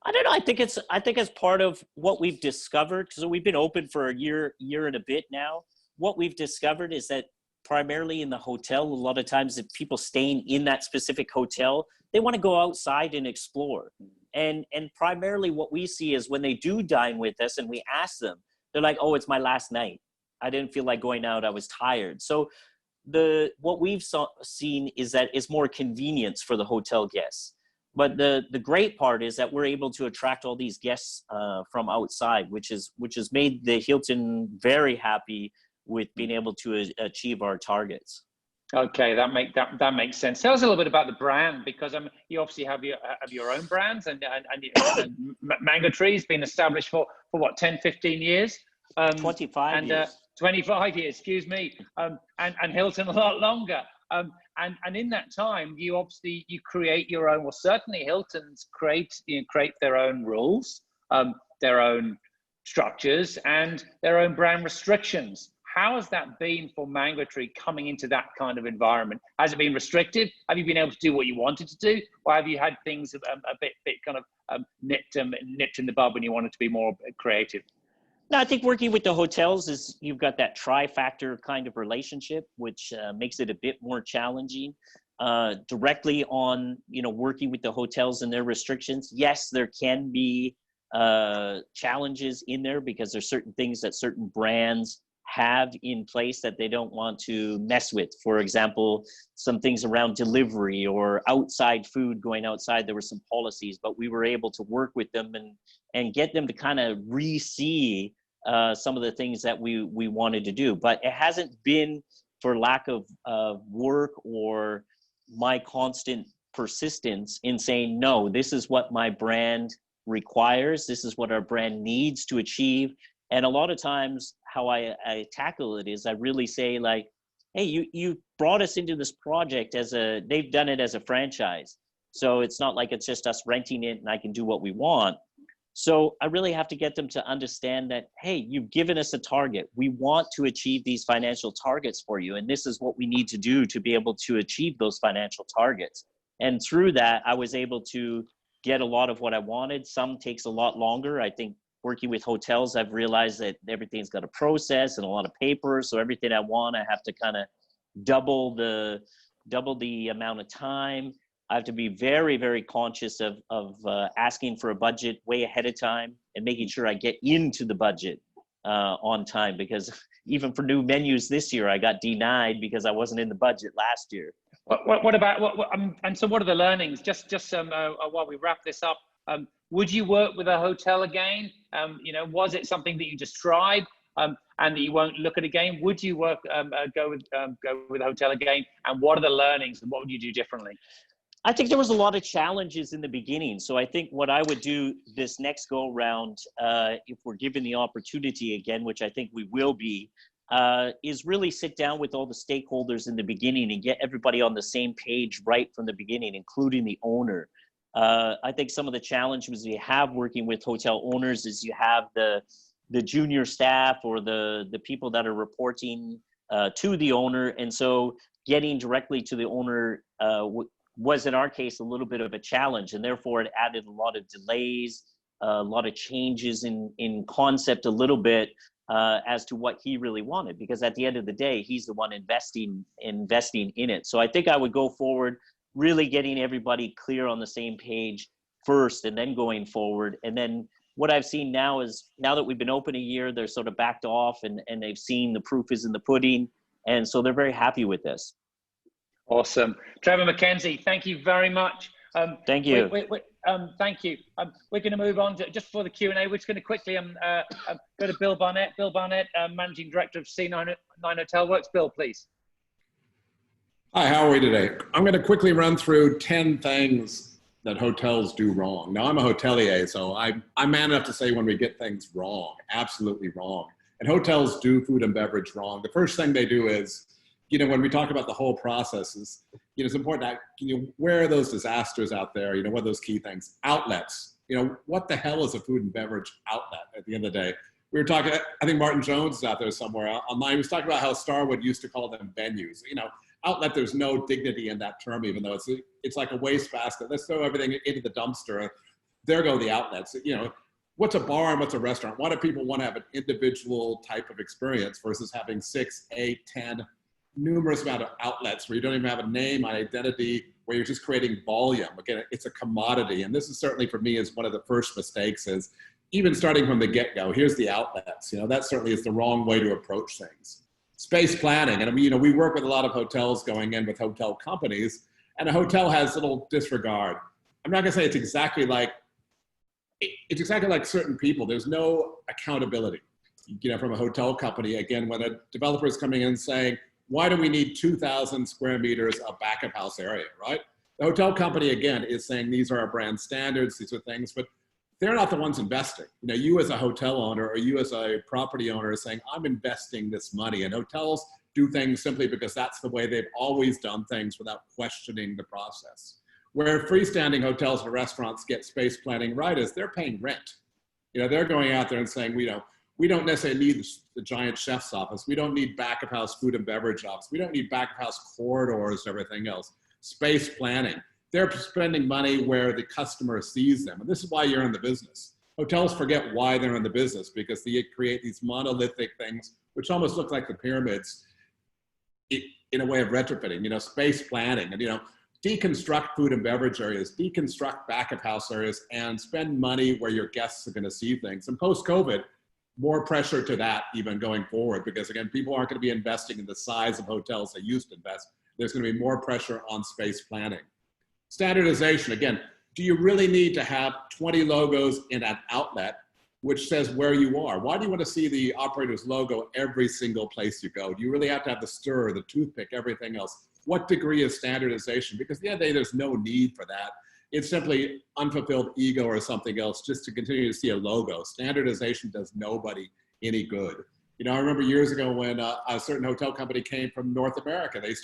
I don't know. I think it's part of what we've discovered, because we've been open for a year and a bit now. What we've discovered is that primarily in the hotel, a lot of times if people staying in that specific hotel, they want to go outside and explore. And primarily what we see is when they do dine with us and we ask them, they're like, oh, it's my last night. I didn't feel like going out. I was tired. So what we've seen is that it's more convenience for the hotel guests. But the great part is that we're able to attract all these guests from outside, which has made the Hilton very happy with being able to achieve our targets. Okay, that makes sense. Tell us a little bit about the brand, because you obviously have your own brands, and Mango Tree's been established for what, 10, 15 years? 25 years. 25 years, excuse me, and Hilton a lot longer. And in that time, you create your own. Well, certainly Hilton's create their own rules, their own structures, and their own brand restrictions. How has that been for Mango Tree coming into that kind of environment? Has it been restrictive? Have you been able to do what you wanted to do, or have you had things a bit kind of nipped in the bud when you wanted to be more creative? No, I think working with the hotels is you've got that tri-factor kind of relationship, which makes it a bit more challenging. Directly on, working with the hotels and their restrictions, yes, there can be challenges in there because there's certain things that certain brands have in place that they don't want to mess with. For example, some things around delivery or outside food going outside, there were some policies, but we were able to work with them and get them to kind of re-see some of the things that we wanted to do. But it hasn't been for lack of work or my constant persistence in saying, no, this is what my brand requires. This is what our brand needs to achieve. And a lot of times how I tackle it is I really say, like, hey, you brought us into this project they've done it as a franchise. So it's not like it's just us renting it and I can do what we want. So I really have to get them to understand that, hey, you've given us a target. We want to achieve these financial targets for you. And this is what we need to do to be able to achieve those financial targets. And through that, I was able to get a lot of what I wanted. Some takes a lot longer. I think working with hotels, I've realized that everything's got a process and a lot of paper. So everything I want, I have to kind of double the amount of time. I have to be very, very conscious of asking for a budget way ahead of time and making sure I get into the budget on time, because even for new menus this year, I got denied because I wasn't in the budget last year. What about, and so what are the learnings? Just while we wrap this up, would you work with a hotel again? Was it something that you just tried and that you won't look at again? Would you go with a hotel again? And what are the learnings and what would you do differently? I think there was a lot of challenges in the beginning. So I think what I would do this next go round, if we're given the opportunity again, which I think we will be, is really sit down with all the stakeholders in the beginning and get everybody on the same page right from the beginning, including the owner. I think some of the challenges you have working with hotel owners is you have the junior staff or the people that are reporting to the owner. And so getting directly to the owner was in our case a little bit of a challenge, and therefore it added a lot of delays, a lot of changes in concept a little bit as to what he really wanted, because at the end of the day, he's the one investing in it. So I think I would go forward really getting everybody clear on the same page first and then going forward. And then what I've seen now is, now that we've been open a year, they're sort of backed off and they've seen the proof is in the pudding. And so they're very happy with this. Awesome. Trevor MacKenzie, thank you very much Thank you. Thank you. We're going to move on to, just for the Q&A, we're just going to quickly go to Bill Barnett. Bill Barnett, Managing Director of C9 Hotelworks. Bill, please. Hi, how are we today? I'm going to quickly run through 10 things that hotels do wrong. Now, I'm a hotelier, so I'm man enough to say when we get things wrong, absolutely wrong. And hotels do food and beverage wrong. The first thing they do is, you know, when we talk about the whole process is, you know, it's important that, you know, where are those disasters out there? You know, what are those key things? Outlets. You know, what the hell is a food and beverage outlet at the end of the day? We were talking, I think Martin Jones is out there somewhere online. He was talking about how Starwood used to call them venues. You know, outlet, there's no dignity in that term, even though it's like a wastebasket. Let's throw everything into the dumpster. There go the outlets. You know, what's a bar and what's a restaurant? Why do people want to have an individual type of experience versus having 6, 8, 10, numerous amount of outlets where you don't even have a name, identity, where you're just creating volume? Again, it's a commodity. And this is certainly for me is one of the first mistakes is even starting from the get-go, here's the outlets. You know, that certainly is the wrong way to approach things. Space planning, and you know, we work with a lot of hotels going in with hotel companies, and a hotel has little disregard. I'm not gonna say it's exactly like certain people. There's no accountability, you know, from a hotel company. Again, when a developer is coming in saying, why do we need 2,000 square meters of back of house area, right? The hotel company, again, is saying these are our brand standards, these are things, but they're not the ones investing. You know, you as a hotel owner or you as a property owner is saying, I'm investing this money. And hotels do things simply because that's the way they've always done things without questioning the process. Where freestanding hotels and restaurants get space planning right is they're paying rent. You know, they're going out there and saying, we don't necessarily need the giant chef's office. We don't need back of house food and beverage office. We don't need back of house corridors and everything else. Space planning. They're spending money where the customer sees them. And this is why you're in the business. Hotels forget why they're in the business because they create these monolithic things, which almost look like the pyramids in a way of retrofitting, you know, space planning and, you know, deconstruct food and beverage areas, deconstruct back of house areas and spend money where your guests are going to see things. And post-COVID, more pressure to that even going forward, because again, people aren't going to be investing in the size of hotels they used to invest. There's going to be more pressure on space planning. Standardization, again, do you really need to have 20 logos in an outlet which says where you are? Why do you want to see the operator's logo every single place you go? Do you really have to have the stir, the toothpick, everything else? What degree of standardization? Because at the end of the day, there's no need for that. It's simply unfulfilled ego or something else just to continue to see a logo. Standardization does nobody any good. You know, I remember years ago when a certain hotel company came from North America. They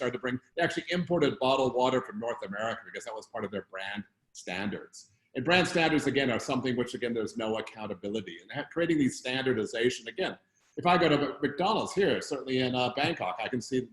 actually imported bottled water from North America because that was part of their brand standards. And brand standards, again, are something which, again, there's no accountability. And creating these standardization, again, if I go to McDonald's here, certainly in Bangkok, I can see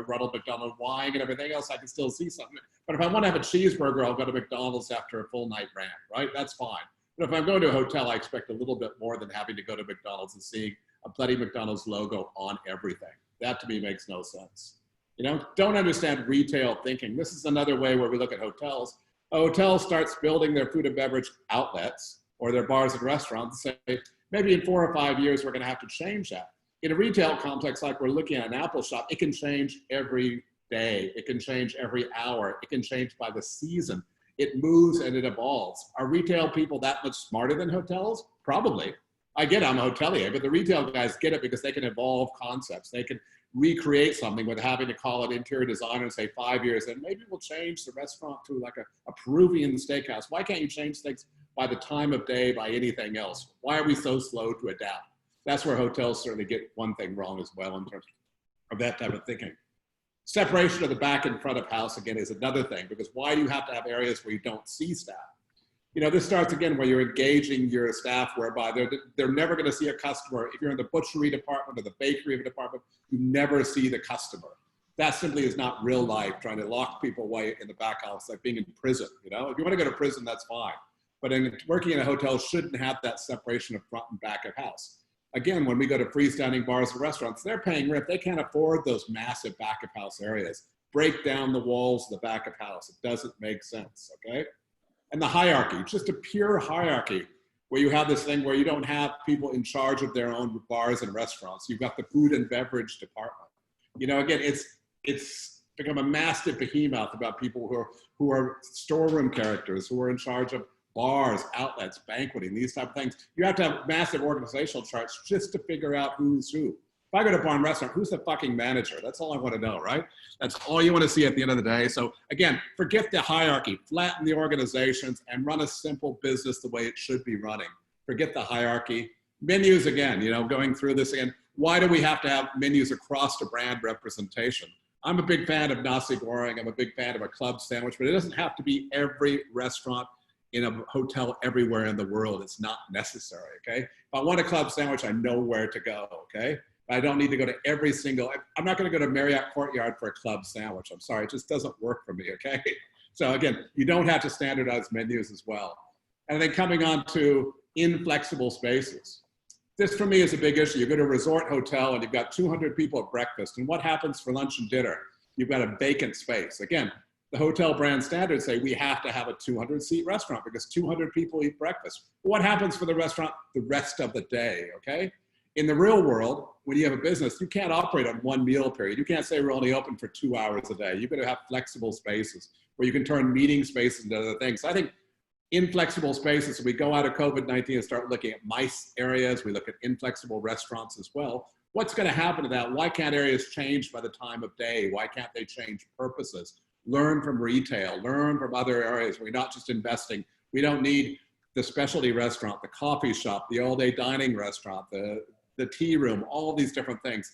Ronald McDonald wine and everything else, I can still see something. But if I want to have a cheeseburger, I'll go to McDonald's after a full night rant, right? That's fine. But if I'm going to a hotel, I expect a little bit more than having to go to McDonald's and seeing a bloody McDonald's logo on everything. That to me makes no sense. You know, don't understand retail thinking. This is another way where we look at hotels. A hotel starts building their food and beverage outlets or their bars and restaurants and say, maybe in 4 or 5 years, we're going to have to change that. In a retail complex like we're looking at an Apple shop, it can change every day. It can change every hour. It can change by the season. It moves and it evolves. Are retail people that much smarter than hotels? Probably. I get it, I'm a hotelier, but the retail guys get it because they can evolve concepts. They can recreate something without having to call it interior designer and say 5 years, and maybe we'll change the restaurant to like a Peruvian steakhouse. Why can't you change things by the time of day, by anything else? Why are we so slow to adapt? That's where hotels certainly get one thing wrong as well in terms of that type of thinking. Separation of the back and front of house, again, is another thing, because why do you have to have areas where you don't see staff? You know, this starts again where you're engaging your staff whereby they're never going to see a customer. If you're in the butchery department or the bakery department, you never see the customer. That simply is not real life, trying to lock people away in the back house, like being in prison. You know, if you want to go to prison, that's fine. But working in a hotel shouldn't have that separation of front and back of house. Again, when we go to freestanding bars and restaurants, they're paying rent. They can't afford those massive back of house areas. Break down the walls of the back of house. It doesn't make sense, okay? And the hierarchy, just a pure hierarchy where you have this thing where you don't have people in charge of their own bars and restaurants. You've got the food and beverage department. You know, again, it's become a massive behemoth about people who are storeroom characters, who are in charge of bars, outlets, banqueting, these type of things. You have to have massive organizational charts just to figure out who's who. If I go to a bar and restaurant, who's the fucking manager? That's all I want to know, right? That's all you want to see at the end of the day. So again, forget the hierarchy, flatten the organizations and run a simple business the way it should be running. Forget the hierarchy. Menus again, you know, going through this again. Why do we have to have menus across the brand representation? I'm a big fan of nasi goreng. I'm a big fan of a club sandwich, but it doesn't have to be every restaurant in a hotel everywhere in the world. It's not necessary, okay? If I want a club sandwich, I know where to go, okay? I don't need to go to every single, I'm not gonna go to Marriott Courtyard for a club sandwich. I'm sorry, it just doesn't work for me, okay? So again, you don't have to standardize menus as well. And then coming on to inflexible spaces. This for me is a big issue. You go to a resort hotel and you've got 200 people at breakfast, and what happens for lunch and dinner? You've got a vacant space. Again, the hotel brand standards say we have to have a 200-seat restaurant because 200 people eat breakfast. What happens for the restaurant the rest of the day, okay? In the real world, when you have a business, you can't operate on one meal period. You can't say we're only open for 2 hours a day. You've got to have flexible spaces where you can turn meeting spaces into other things. So I think inflexible spaces, we go out of COVID-19 and start looking at MICE areas. We look at inflexible restaurants as well. What's going to happen to that? Why can't areas change by the time of day? Why can't they change purposes? Learn from retail, learn from other areas. We're not just investing. We don't need the specialty restaurant, the coffee shop, the all-day dining restaurant, the tea room, all these different things.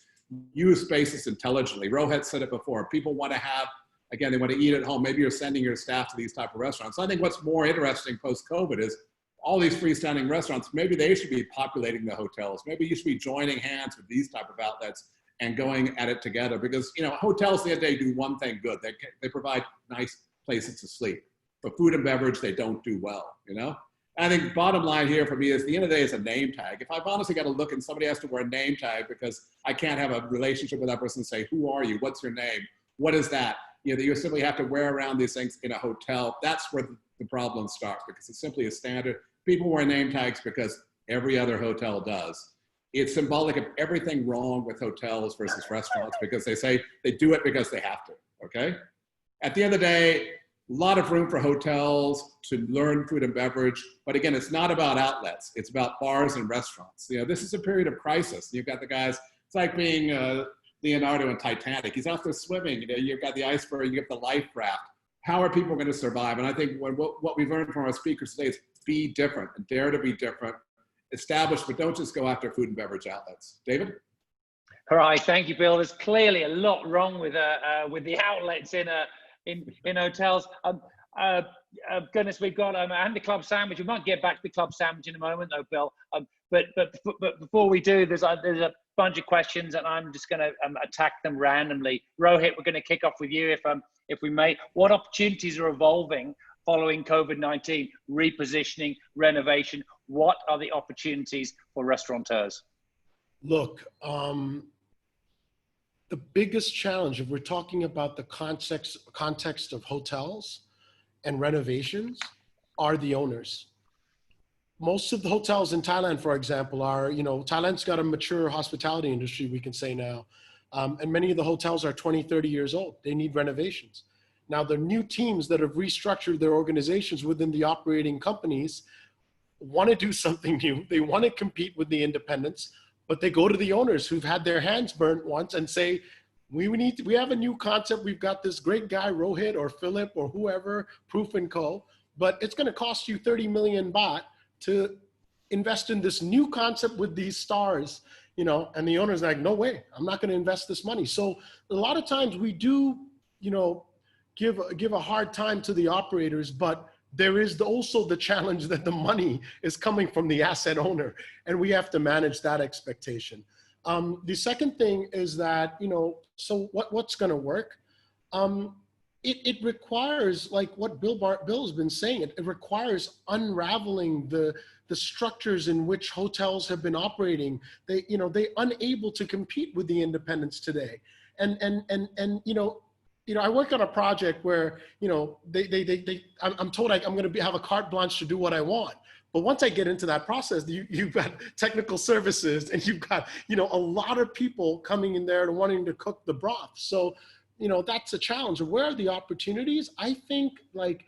Use spaces intelligently. Rohit said it before. People want to have, again, they want to eat at home. Maybe you're sending your staff to these type of restaurants. So I think what's more interesting post-COVID is all these freestanding restaurants, maybe they should be populating the hotels. Maybe you should be joining hands with these type of outlets and going at it together, because you know hotels at the end of the day do one thing good. They provide nice places to sleep. But food and beverage, they don't do well, you know? And I think bottom line here for me is the end of the day is a name tag. If I've honestly got to look and somebody has to wear a name tag because I can't have a relationship with that person and say, who are you? What's your name? What is that? You know, you simply have to wear around these things in a hotel. That's where the problem starts, because it's simply a standard. People wear name tags because every other hotel does. It's symbolic of everything wrong with hotels versus restaurants, because they say they do it because they have to, okay? At the end of the day, a lot of room for hotels to learn food and beverage, but again, it's not about outlets. It's about bars and restaurants. You know, this is a period of crisis. You've got the guys, it's like being Leonardo in Titanic. He's out there swimming, you know, you've got the iceberg, you get the life raft. How are people going to survive? And I think what we've learned from our speakers today is be different and dare to be different. Establish, but don't just go after food and beverage outlets. David? All right, thank you, Bill. There's clearly a lot wrong with the outlets in hotels. Goodness, we've got and the club sandwich. We might get back to the club sandwich in a moment, though, Bill. But before we do, there's a bunch of questions, and I'm just going to attack them randomly. Rohit, we're going to kick off with you, if we may. What opportunities are evolving following COVID-19? Repositioning, renovation. What are the opportunities for restaurateurs? Look, the biggest challenge, if we're talking about the context of hotels and renovations, are the owners. Most of the hotels in Thailand, for example, are, you know, Thailand's got a mature hospitality industry, we can say now. And many of the hotels are 20, 30 years old. They need renovations. Now, the new teams that have restructured their organizations within the operating companies want to do something new. They want to compete with the independents, but they go to the owners who've had their hands burnt once and say, we have a new concept. We've got this great guy, Rohit or Philip or whoever, Proof & Co., but it's going to cost you 30 million baht to invest in this new concept with these stars, you know, and the owner's like, no way, I'm not going to invest this money. So a lot of times we do, you know, give a hard time to the operators, but there is also the challenge that the money is coming from the asset owner, and we have to manage that expectation. The second thing is that, you know, so what's going to work? It requires, like what Bill has been saying, it requires unraveling the structures in which hotels have been operating. They're unable to compete with the independents today, and you know, I work on a project where, you know, I'm told I'm going to have a carte blanche to do what I want. But once I get into that process, you've got technical services and you've got, you know, a lot of people coming in there and wanting to cook the broth. So you know, that's a challenge. Where are the opportunities? I think like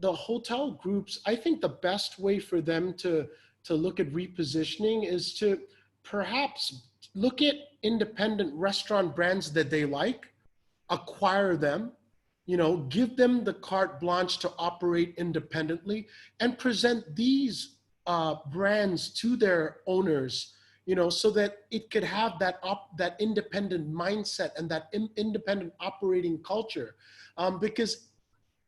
the hotel groups, I think the best way for them to look at repositioning is to perhaps look at independent restaurant brands that they like, acquire them, you know, give them the carte blanche to operate independently, and present these brands to their owners, you know, so that it could have that independent mindset and that independent operating culture. Because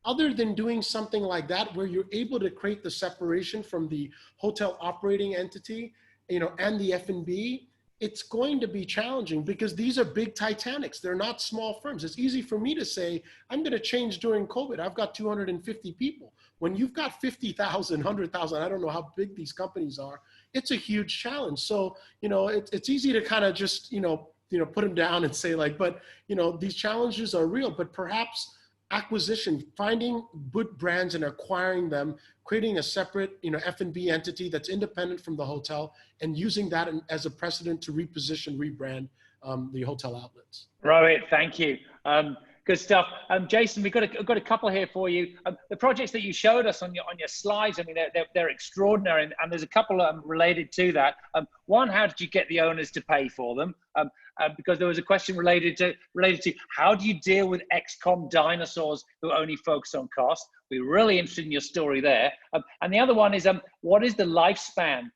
other than doing something like that, where you're able to create the separation from the hotel operating entity, you know, and the F&B, it's going to be challenging because these are big Titanics. They're not small firms. It's easy for me to say, I'm going to change during COVID. I've got 250 people. When you've got 50,000, 100,000, I don't know how big these companies are, it's a huge challenge. So, you know, it's easy to kind of just, you know, put them down and say like, but, you know, these challenges are real, but perhaps acquisition, finding good brands and acquiring them, creating a separate, you know, F&B entity that's independent from the hotel, and using that as a precedent to reposition, rebrand the hotel outlets. Rohit, thank you. Good stuff. Jason, we've got a couple here for you. The projects that you showed us on your slides, I mean, they're extraordinary, and there's a couple related to that. One, how did you get the owners to pay for them? Because there was a question related to how do you deal with ex-com dinosaurs who only focus on cost? We're really interested in your story there. And the other one is, what is the lifespan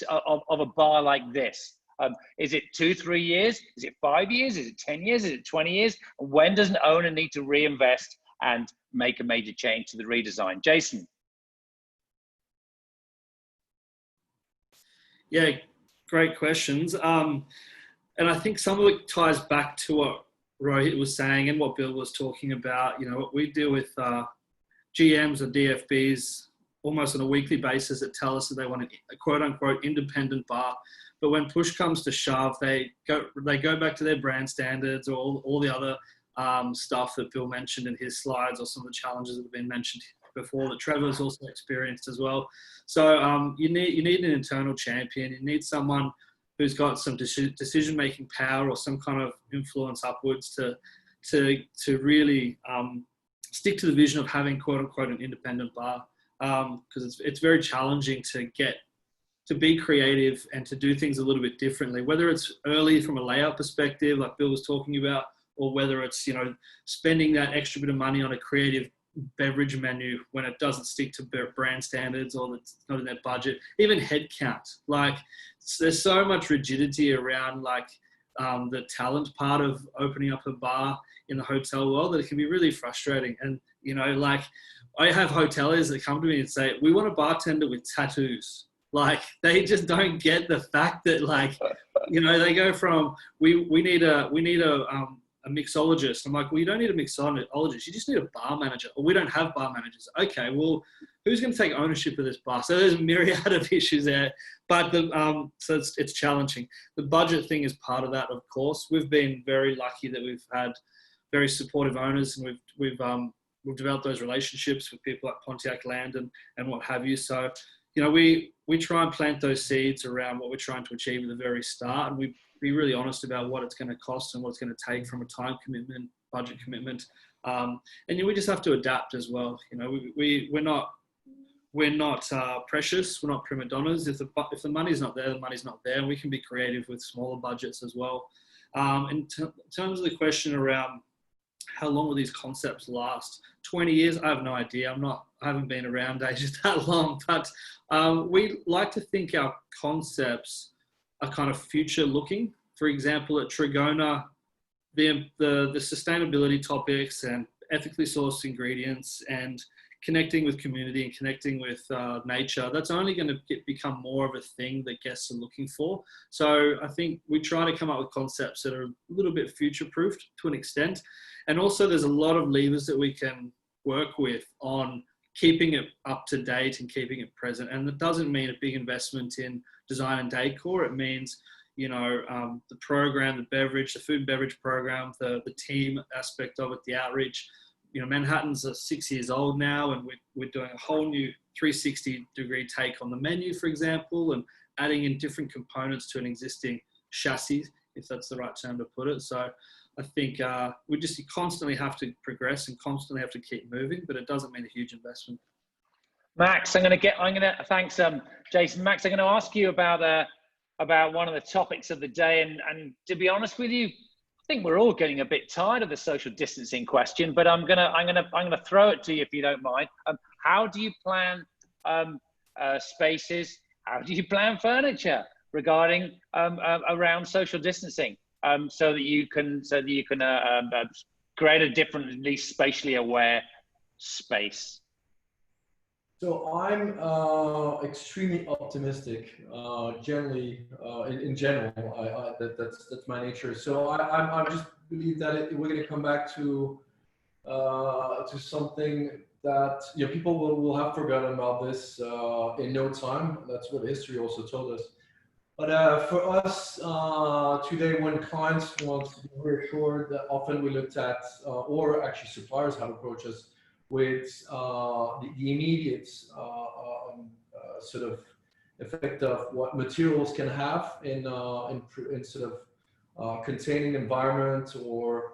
of a bar like this? Is it 2-3 years? Is it 5 years? Is it 10 years? Is it 20 years? And when does an owner need to reinvest and make a major change to the redesign? Jason. Yeah, great questions. And I think some of it ties back to what Rohit was saying and what Bill was talking about. You know, we deal with GMs or DFBs almost on a weekly basis that tell us that they want a quote unquote independent bar. But when push comes to shove, they go back to their brand standards or all the other stuff that Bill mentioned in his slides, or some of the challenges that have been mentioned before that Trevor's also experienced as well. So you need an internal champion. You need someone who's got some decision-making power or some kind of influence upwards to really stick to the vision of having quote unquote an independent bar, because it's very challenging to be creative and to do things a little bit differently, whether it's early from a layout perspective, like Bill was talking about, or whether it's, you know, spending that extra bit of money on a creative beverage menu when it doesn't stick to brand standards or it's not in their budget. Even headcount, like there's so much rigidity around like the talent part of opening up a bar in the hotel world that it can be really frustrating. And, you know, like I have hoteliers that come to me and say, we want a bartender with tattoos. Like they just don't get the fact that, like, you know, they go from we need a mixologist. I'm like, well, you don't need a mixologist. You just need a bar manager. Or we don't have bar managers. Okay, well, who's going to take ownership of this bar? So there's a myriad of issues there. But so it's challenging. The budget thing is part of that, of course. We've been very lucky that we've had very supportive owners, and we've developed those relationships with people like Pontiac Land and what have you. So, you know, we try and plant those seeds around what we're trying to achieve at the very start, and we be really honest about what it's going to cost and what it's going to take from a time commitment, budget commitment, and we just have to adapt as well. You know, we're not precious. We're not prima donnas. If the money's not there, the money's not there, and we can be creative with smaller budgets as well. In terms of the question around how long will these concepts last? 20 years? I have no idea. I haven't been around ages that long, but we like to think our concepts are kind of future looking. For example, at Trigona, the sustainability topics and ethically sourced ingredients and connecting with community and connecting with nature, that's only going to become more of a thing that guests are looking for. So I think we try to come up with concepts that are a little bit future-proofed to an extent. And also there's a lot of levers that we can work with on keeping it up to date and keeping it present. And that doesn't mean a big investment in design and decor. It means, you know, the program, the beverage, the food and beverage program, the team aspect of it, the outreach. You know, Manhattan's 6 years old now, and we're doing a whole new 360-degree take on the menu, for example, and adding in different components to an existing chassis, if that's the right term to put it. So I think we just constantly have to progress and constantly have to keep moving, but it doesn't mean a huge investment. Max, thanks, Jason. Max, I'm going to ask you about one of the topics of the day, and to be honest with you, I think we're all getting a bit tired of the social distancing question, but I'm gonna throw it to you if you don't mind. How do you plan spaces? How do you plan furniture regarding around social distancing, so that you can create a different, at least spatially aware space? So I'm extremely optimistic. Generally, in general, that's my nature. So I just believe that we're going to come back to something that people will have forgotten about this in no time. That's what history also told us. But for us today, when clients want to be reassured, that often we looked at, or actually suppliers have approached us with the immediate sort of effect of what materials can have in sort of containing environment, or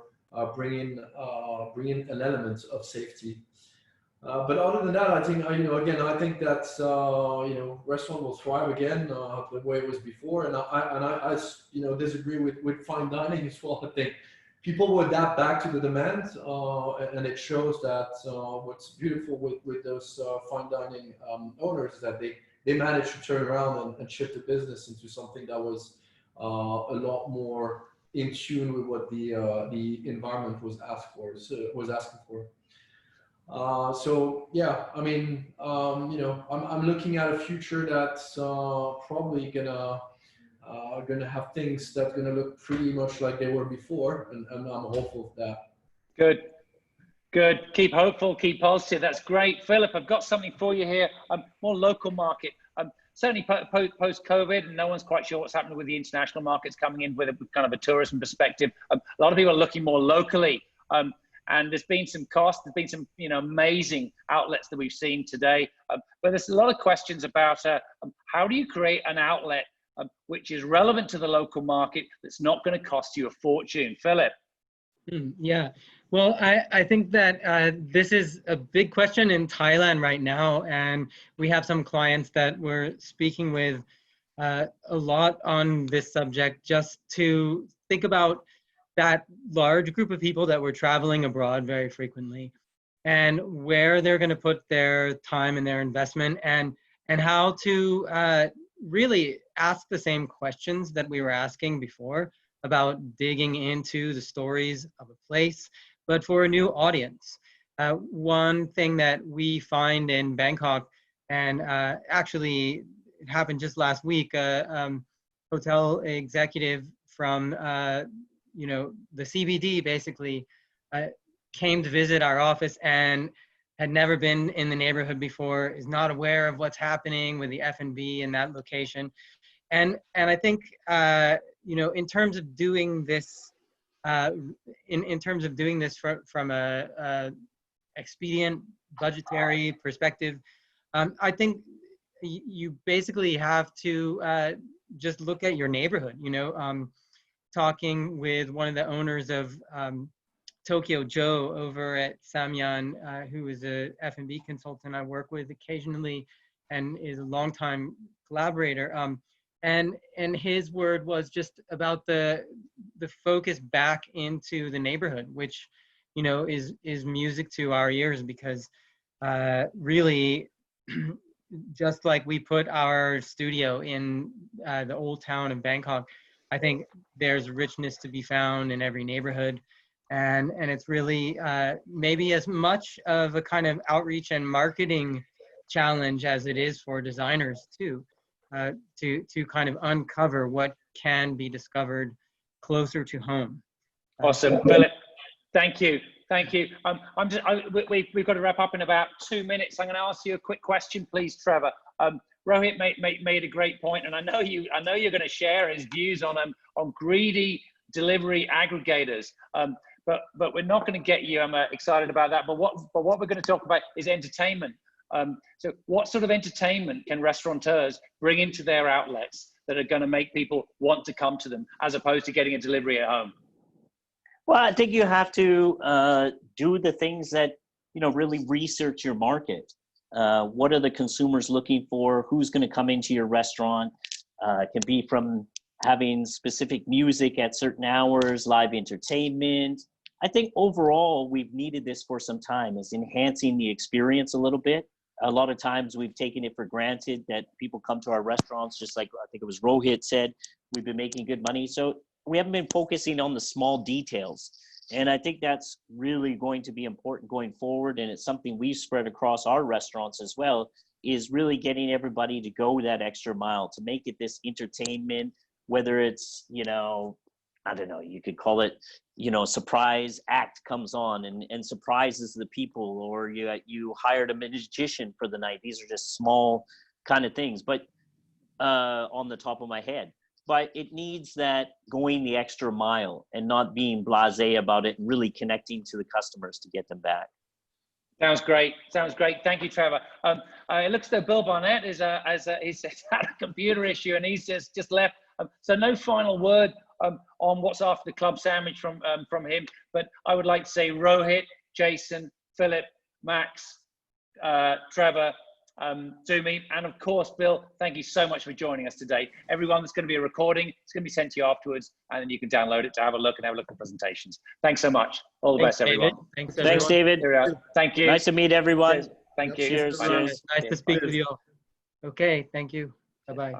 bringing an element of safety. But other than that, I think I think that restaurant will thrive again the way it was before, and I disagree with fine dining as well. I think people will adapt back to the demand, and it shows that what's beautiful with those fine dining owners is that they managed to turn around and shift the business into something that was a lot more in tune with what the environment was asking for. So yeah, I mean, I'm looking at a future that's probably gonna have things that's gonna look pretty much like they were before, and I'm hopeful of that. Good. Keep hopeful, keep positive. That's great. Philip, I've got something for you here. More local market. Certainly post-COVID, and no one's quite sure what's happening with the international markets coming in with kind of a tourism perspective. A lot of people are looking more locally. And there's been some cost, there's been some amazing outlets that we've seen today. But there's a lot of questions about how do you create an outlet which is relevant to the local market, that's not going to cost you a fortune. Philip? Yeah, well, I think that this is a big question in Thailand right now. And we have some clients that we're speaking with a lot on this subject, just to think about that large group of people that were traveling abroad very frequently, and where they're going to put their time and their investment, and how to really ask the same questions that we were asking before about digging into the stories of a place, but for a new audience. One thing that we find in Bangkok, and actually it happened just last week, hotel executive from the CBD basically came to visit our office and had never been in the neighborhood before, is not aware of what's happening with the F&B in that location. And I think, in terms of doing this, in terms of doing this from a expedient budgetary perspective, I think you basically have to just look at your neighborhood. Talking with one of the owners of Tokyo Joe over at Samyan, who is a F&B consultant I work with occasionally and is a longtime collaborator. And his word was just about the focus back into the neighborhood, which, is music to our ears, because really, just like we put our studio in the old town of Bangkok, I think there's richness to be found in every neighborhood. And it's really maybe as much of a kind of outreach and marketing challenge as it is for designers too, to kind of uncover what can be discovered closer to home. Awesome, Philip. Thank you. We've got to wrap up in about 2 minutes. I'm going to ask you a quick question, please, Trevor. Rohit made a great point, and I know you're going to share his views on greedy delivery aggregators. But we're not going to get you. I'm excited about that. But what we're going to talk about is entertainment. So what sort of entertainment can restaurateurs bring into their outlets that are going to make people want to come to them, as opposed to getting a delivery at home? Well, I think you have to do the things that, really research your market. What are the consumers looking for? Who's going to come into your restaurant? It can be from having specific music at certain hours, live entertainment. I think overall, we've needed this for some time, is enhancing the experience a little bit. A lot of times we've taken it for granted that people come to our restaurants, just like I think it was Rohit said, we've been making good money. So we haven't been focusing on the small details. And I think that's really going to be important going forward. And it's something we've spread across our restaurants as well, is really getting everybody to go that extra mile, to make it this entertainment, whether it's, I don't know, you could call it, surprise act comes on and surprises the people, or you hired a magician for the night. These are just small kind of things, but on the top of my head. But it needs that going the extra mile and not being blasé about it and really connecting to the customers to get them back. Sounds great. Sounds great. Thank you, Trevor. It looks as though Bill Barnett he's had a computer issue and he's just left. So no final word on what's after the club sandwich from him. But I would like to say Rohit, Jason, Philip, Max, Trevor, Dumi, and of course, Bill, thank you so much for joining us today. Everyone, there's going to be a recording. It's going to be sent to you afterwards, and then you can download it to have a look at the presentations. Thanks so much. All the best, everyone. Thanks, David. Thank you. Nice to meet everyone. Thank you. Cheers. Nice to speak with you all. Okay, thank you. Bye-bye.